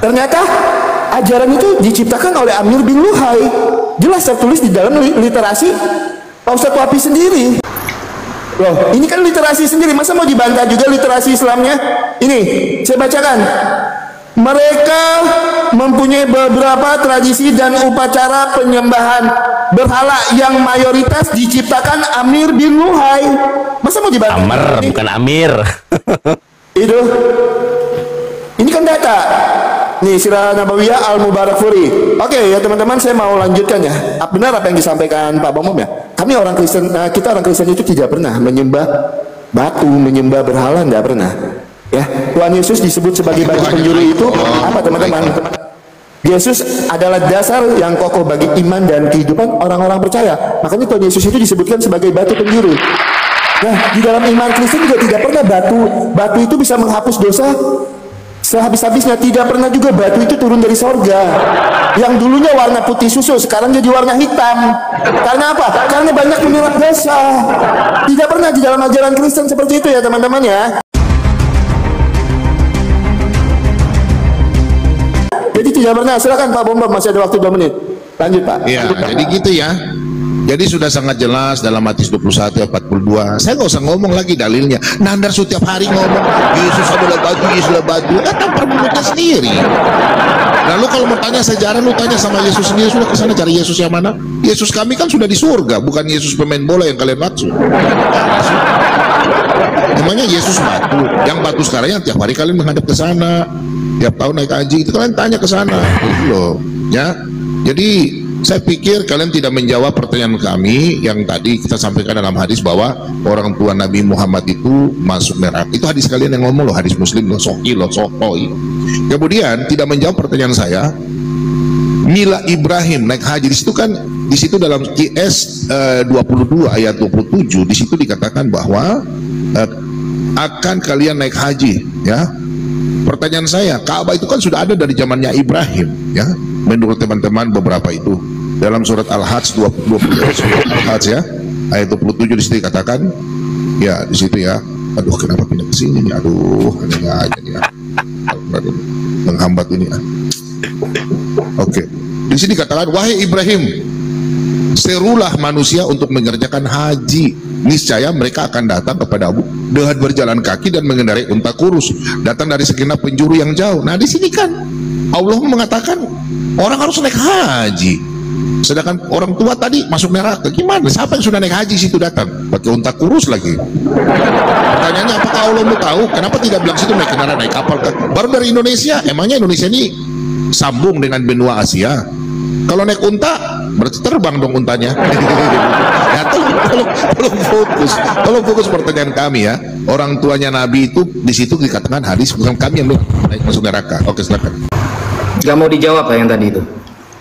Ternyata ajaran itu diciptakan oleh Amir bin Luhai. Jelas tertulis di dalam literasi Pak Ustadz Wapi sendiri. Loh, ini kan literasi sendiri, masa mau dibantah juga literasi Islamnya? Ini, saya bacakan. Mereka mempunyai beberapa tradisi dan upacara penyembahan berhala yang mayoritas diciptakan Amir bin Luhai. Masa mau dibantah? Amr, bukan Amir. Itu. Ini kan data. Nih, Sirah Nabawiyah Al-Mubakhuri. Oke ya teman-teman, saya mau lanjutkan ya. Benar apa yang disampaikan Pak Bombom ya? Kami orang Kristen, kita orang Kristen itu tidak pernah menyembah batu, menyembah berhala, tidak pernah. Ya, Tuhan Yesus disebut sebagai batu penjuru itu apa teman-teman? Yesus adalah dasar yang kokoh bagi iman dan kehidupan orang-orang percaya. Makanya Tuhan Yesus itu disebutkan sebagai batu penjuru. Nah, di dalam iman Kristen juga tidak pernah batu itu bisa menghapus dosa sehabis-habisnya. Tidak pernah juga batu itu turun dari sorga yang dulunya warna putih susu sekarang jadi warna hitam. Karena apa? Karena banyak menyerap dosa. Tidak pernah di dalam ajaran Kristen seperti itu ya teman-teman ya. Jadi tidak pernah. Silakan Pak Bombom, masih ada waktu 2 menit. Lanjut Pak. Iya, jadi gitu ya. Jadi sudah sangat jelas dalam Matius 21 ayat 42. Saya nggak usah ngomong lagi dalilnya. Nandar setiap hari ngomong Yesus adalah batu, Yesus adalah batu. Tampar mulutnya sendiri. Lalu kalau mau tanya sejarah, lu tanya sama Yesus sendiri. Sudah kesana cari Yesus yang mana? Yesus kami kan sudah di surga, bukan Yesus pemain bola yang kalian maksud. Namanya Yesus batu. Yang batu sekarang yang tiap hari kalian menghadap ke sana, tiap tahun naik haji itu kalian tanya ke sana, gitu loh. Ya, jadi saya pikir kalian tidak menjawab pertanyaan kami yang tadi kita sampaikan dalam hadis bahwa orang tua Nabi Muhammad itu masuk neraka. Itu hadis kalian yang ngomong loh, hadis Muslim loh, soki loh, sokoi. Kemudian tidak menjawab pertanyaan saya. Mila Ibrahim naik haji di situ kan, di situ dalam QS 22 ayat 27 di situ dikatakan bahwa akan kalian naik haji, ya. Pertanyaan saya, Ka'bah itu kan sudah ada dari zamannya Ibrahim, ya. Menurut teman-teman beberapa itu dalam surat Al-Hajj 20 surat Al-Hajj ya, ayat 27 di situ dikatakan, ya di situ ya. Aduh, kenapa pindah ke sini nih? Aduh, ada aja nih ya. Menghambat ini ya. Oke. Di sini dikatakan, wahai Ibrahim, serulah manusia untuk mengerjakan haji. Niscaya mereka akan datang kepadamu dengan berjalan kaki dan mengendarai unta kurus, datang dari segenap penjuru yang jauh. Nah, di sini kan Allah mengatakan orang harus naik haji, sedangkan orang tua tadi masuk neraka. Gimana? Siapa yang sudah naik haji situ datang pakai unta kurus lagi? Pertanyaannya, apakah Allah mau tahu? Kenapa tidak bilang situ naik kendaraan, naik kapal? Baru dari Indonesia. Emangnya Indonesia ini sambung dengan benua Asia? Kalau naik unta berarti terbang dong untanya. Ya, tolong fokus pertanyaan kami ya. Orang tuanya Nabi itu di situ dikatakan hadis, bukan kami yang naik masuk neraka. Oke, silakan. Gak mau dijawab yang tadi itu?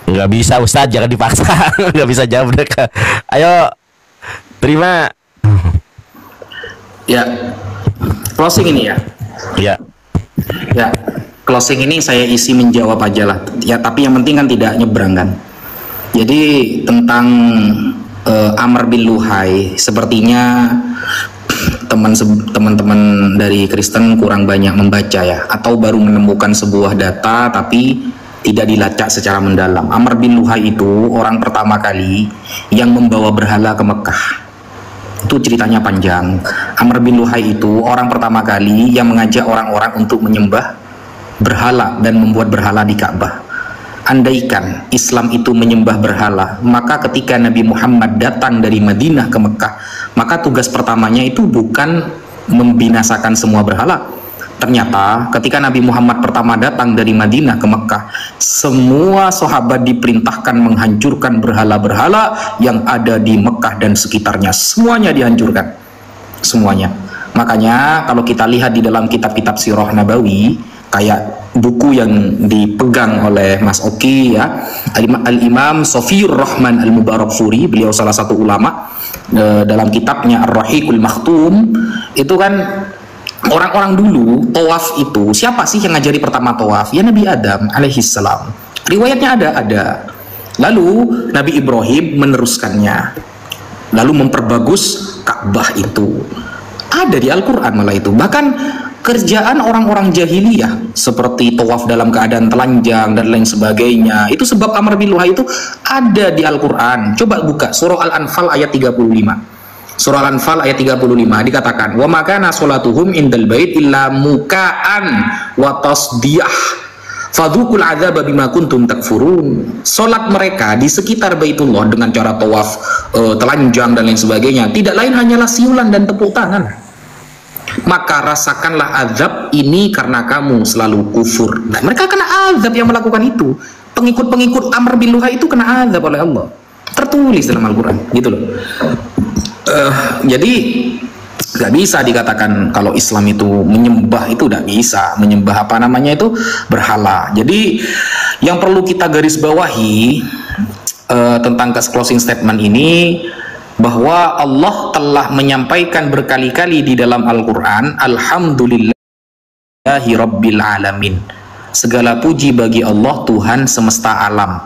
Nggak bisa Ustadz, jangan dipaksa. Nggak bisa jawab mereka. Ayo terima. Ya, closing ini ya. Ya. Ya, closing ini saya isi menjawab aja lah. Ya, tapi yang penting kan tidak nyebrang kan. Jadi tentang Amr bin Luhai, sepertinya teman-teman dari Kristen kurang banyak membaca ya, atau baru menemukan sebuah data tapi tidak dilacak secara mendalam. Amr bin Luhai itu orang pertama kali yang membawa berhala ke Mekah. Itu ceritanya panjang. Amr bin Luhai itu orang pertama kali yang mengajak orang-orang untuk menyembah berhala dan membuat berhala di Ka'bah. Andaikan Islam itu menyembah berhala, maka ketika Nabi Muhammad datang dari Madinah ke Mekah, maka tugas pertamanya itu bukan membinasakan semua berhala. Ternyata ketika Nabi Muhammad pertama datang dari Madinah ke Mekah, semua sahabat diperintahkan menghancurkan berhala-berhala yang ada di Mekah dan sekitarnya. Semuanya dihancurkan, semuanya. Makanya kalau kita lihat di dalam kitab-kitab Sirah Nabawi, kayak buku yang dipegang oleh Mas Oki ya, Al-Imam Sofiyur Rahman Al-Mubarakfuri, beliau salah satu ulama, dalam kitabnya Ar-Rahiqul Makhtum, itu kan orang-orang dulu tawaf itu, siapa sih yang ngajari pertama tawaf? Ya Nabi Adam alaihissalam. Riwayatnya ada. Lalu Nabi Ibrahim meneruskannya, lalu memperbagus Ka'bah itu. Ada di Al-Quran malah itu. Bahkan kerjaan orang-orang jahiliyah seperti tawaf dalam keadaan telanjang dan lain sebagainya, itu sebab Amr bin Luhai itu ada di Al-Quran. Coba buka surah Al-Anfal ayat 35. Surah Al-Anfal ayat 35 dikatakan, wa makana sholatuhum indal bait illa muka'an wa tasdiyah fadhukul adzaba bima kuntum takfurun. Salat mereka di sekitar Baitullah dengan cara tawaf telanjang dan lain sebagainya tidak lain hanyalah siulan dan tepuk tangan. Maka rasakanlah azab ini karena kamu selalu kufur. Nah, mereka kena azab yang melakukan itu. Pengikut-pengikut Amr bin Luhai itu kena azab oleh Allah. Tertulis dalam Al-Quran, gitu loh. Jadi nggak bisa dikatakan kalau Islam itu menyembah, itu nggak bisa menyembah apa namanya itu berhala. Jadi yang perlu kita garis bawahi tentang closing statement ini, bahwa Allah telah menyampaikan berkali-kali di dalam Al-Quran, Alhamdulillahi Rabbil Alamin, segala puji bagi Allah Tuhan semesta alam.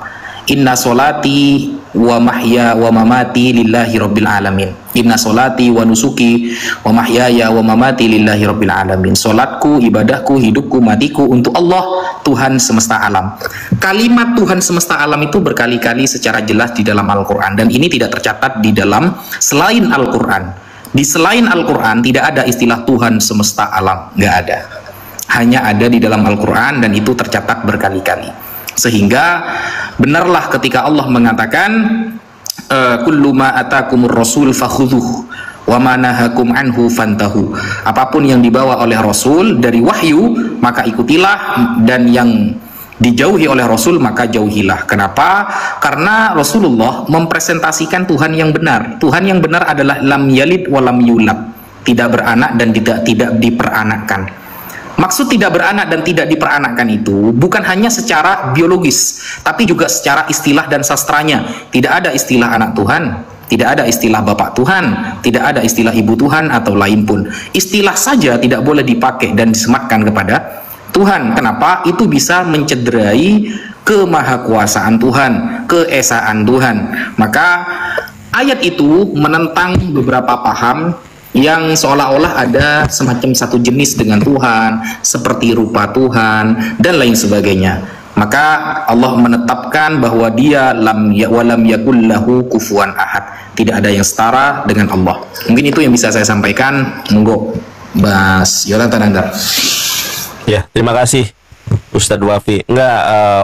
Inna solati wa mahya wa mamati lillahi rabbil alamin. Inna solati wa nusuki wa mahyaya wa mamati lillahi rabbil alamin. Solatku, ibadahku, hidupku, matiku untuk Allah Tuhan semesta alam. Kalimat Tuhan semesta alam itu berkali-kali secara jelas di dalam Al-Quran, dan ini tidak tercatat di dalam selain Al-Quran. Di selain Al-Quran tidak ada istilah Tuhan semesta alam, nggak ada. Hanya ada di dalam Al-Quran, dan itu tercatat berkali-kali. Sehingga benarlah ketika Allah mengatakan kullu ma atakumur rasul fakhudhuh wa ma nahakum anhu fantahu. Apapun yang dibawa oleh Rasul dari wahyu maka ikutilah, dan yang dijauhi oleh Rasul maka jauhilah. Kenapa? Karena Rasulullah mempresentasikan Tuhan yang benar. Tuhan yang benar adalah lam yalid wa lam yulad, tidak beranak dan tidak diperanakkan. Maksud tidak beranak dan tidak diperanakkan itu bukan hanya secara biologis, tapi juga secara istilah dan sastranya. Tidak ada istilah anak Tuhan, tidak ada istilah bapak Tuhan, tidak ada istilah ibu Tuhan atau lain pun. Istilah saja tidak boleh dipakai dan disematkan kepada Tuhan. Kenapa? Itu bisa mencederai kemahakuasaan Tuhan, keesaan Tuhan. Maka ayat itu menentang beberapa paham yang seolah-olah ada semacam satu jenis dengan Tuhan, seperti rupa Tuhan dan lain sebagainya. Maka Allah menetapkan bahwa Dia walam yakul lahu kufuwan ahad, tidak ada yang setara dengan Allah. Mungkin itu yang bisa saya sampaikan. Monggo Mas Yolanta Nandar. Ya, terima kasih Ustadz Wafi.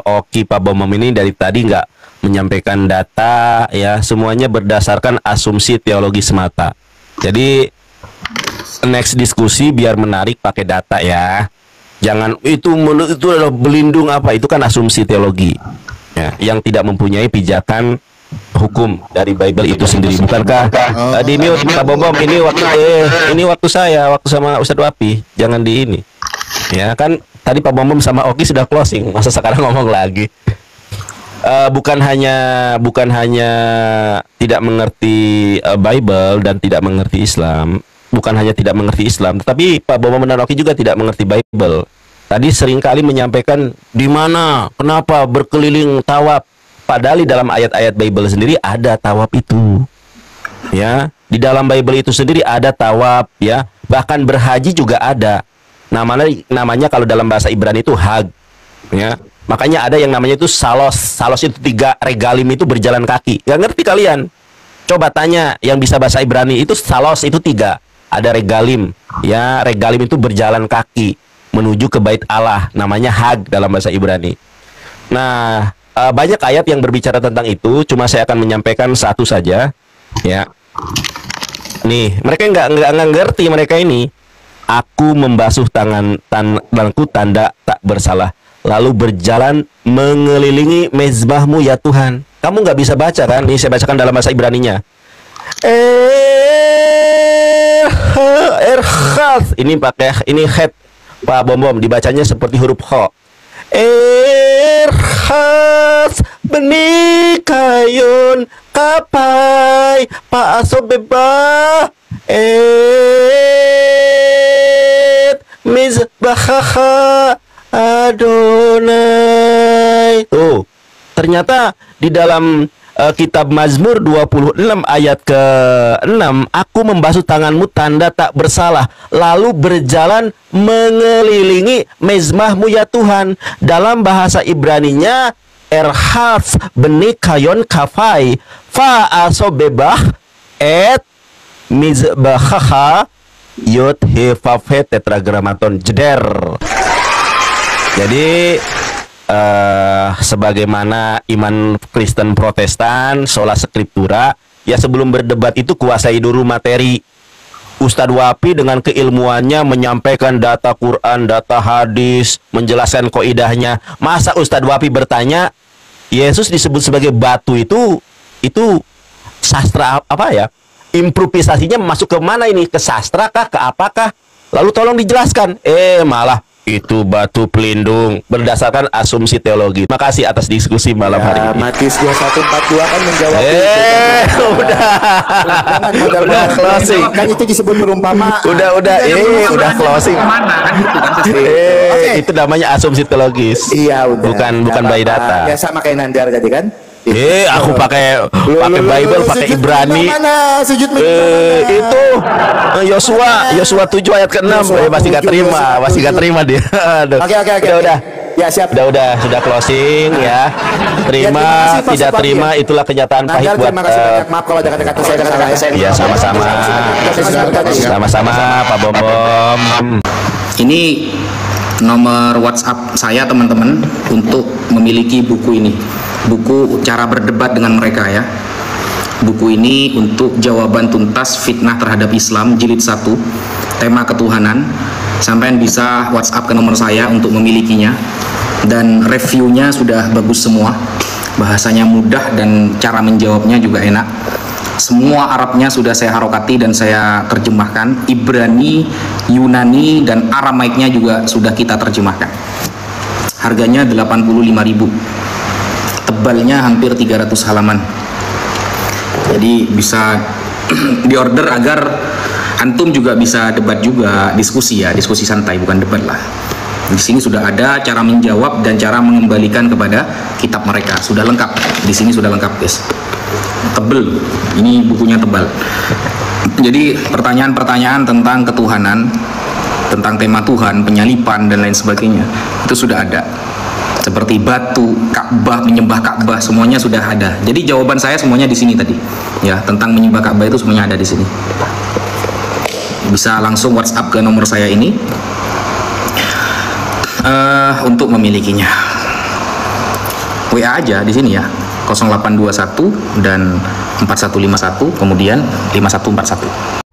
Oki Pak Bomom ini dari tadi nggak menyampaikan data, ya, semuanya berdasarkan asumsi teologi semata. Jadi next diskusi biar menarik pakai data ya. Jangan itu adalah belindung apa, itu kan asumsi teologi ya, yang tidak mempunyai pijakan hukum dari Bible itu sendiri. Bukankah di mute Pak Bomom, ini waktu saya, waktu sama Ustadz Wafi, jangan di ini. Ya kan tadi Pak Bomom sama Oki sudah closing, masa sekarang ngomong lagi. Bukan hanya tidak mengerti Bible dan tidak mengerti Islam, tetapi Pak Bomom dan Oki juga tidak mengerti Bible. Tadi seringkali menyampaikan di mana, kenapa berkeliling tawaf, padahal di dalam ayat-ayat Bible sendiri ada tawaf itu. Ya, di dalam Bible itu sendiri ada tawaf, ya. Bahkan berhaji juga ada. Namanya kalau dalam bahasa Ibrani itu hag, ya. Makanya ada yang namanya itu salos. Salos itu 3 regalim itu berjalan kaki. Gak ngerti kalian? Coba tanya yang bisa bahasa Ibrani, itu salos itu 3. Ada regalim, ya. Regalim itu berjalan kaki menuju ke bait Allah, namanya hag dalam bahasa Ibrani. Nah, banyak ayat yang berbicara tentang itu. Cuma saya akan menyampaikan satu saja, ya. Nih, mereka nggak ngerti mereka ini. Aku membasuh tanganku tanda tak bersalah, lalu berjalan mengelilingi mezbahmu ya Tuhan. Kamu nggak bisa baca kan? Ini saya bacakan dalam bahasa Ibraninya. Erkhas. Ini pakai ini het Pak Bomom, dibacanya seperti huruf kho. Erkhas benikayun kapai Pak asobeba mizbahaha Adonai. Tuh, ternyata di dalam kitab Mazmur 26 ayat ke-6, aku membasuh tanganmu tanda tak bersalah, lalu berjalan mengelilingi mezbahmu ya Tuhan. Dalam bahasa Ibraninya erhas benikayon kafai fa asobebah et mizbahaha yod he fafe tetragramaton jeder. Jadi sebagaimana iman Kristen Protestan, sola scriptura, ya sebelum berdebat itu kuasai dulu materi. Ustadz Wafi dengan keilmuannya menyampaikan data Quran, data hadis, menjelaskan kaidahnya. Masa Ustadz Wafi bertanya, Yesus disebut sebagai batu itu sastra apa ya? Improvisasinya masuk ke mana ini? Ke sastra kah? Ke apakah? Lalu tolong dijelaskan. Malah itu batu pelindung berdasarkan asumsi teologi. Makasih atas diskusi malam hari ini. Matius 21:42 kan menjawab udah closing. Kan itu disebut perumpamaan. Udah closing. Itu namanya asumsi teologis. Iya, udah. Bukan by data. Ya sama kayak Nandar tadi kan. Aku pakai Bible, pakai Ibrani. Itu Yosua 7 ayat ke-6. Masih gak terima dia. Oke. Udah. Ya siap. Sudah closing ya. Terima, tidak terima itulah kenyataan pahit buat. Terima kasih banyak. Maaf kalau ada kata-kata saya salah. Ya sama-sama Pak Bomom. Ini nomor WhatsApp saya teman-teman untuk memiliki buku ini. Buku cara berdebat dengan mereka ya. Buku ini untuk jawaban tuntas fitnah terhadap Islam jilid 1, tema ketuhanan. Sampean bisa WhatsApp ke nomor saya untuk memilikinya. Dan reviewnya sudah bagus semua. Bahasanya mudah dan cara menjawabnya juga enak. Semua Arabnya sudah saya harokati dan saya terjemahkan. Ibrani, Yunani dan Aramaiknya juga sudah kita terjemahkan. Harganya 85.000. Tebalnya hampir 300 halaman. Jadi bisa diorder agar antum juga bisa debat juga, diskusi santai, bukan debat lah. Di sini sudah ada cara menjawab dan cara mengembalikan kepada kitab mereka. Sudah lengkap. Di sini sudah lengkap, guys. Tebel. Ini bukunya tebal. Jadi pertanyaan-pertanyaan tentang ketuhanan, tentang tema Tuhan, penyalipan dan lain sebagainya, itu sudah ada. Seperti batu, Ka'bah, menyembah Ka'bah, semuanya sudah ada. Jadi jawaban saya semuanya di sini tadi. Ya, tentang menyembah Ka'bah itu semuanya ada di sini. Bisa langsung WhatsApp ke nomor saya ini untuk memilikinya. WA aja di sini ya. 0821 dan 4151 kemudian 5141.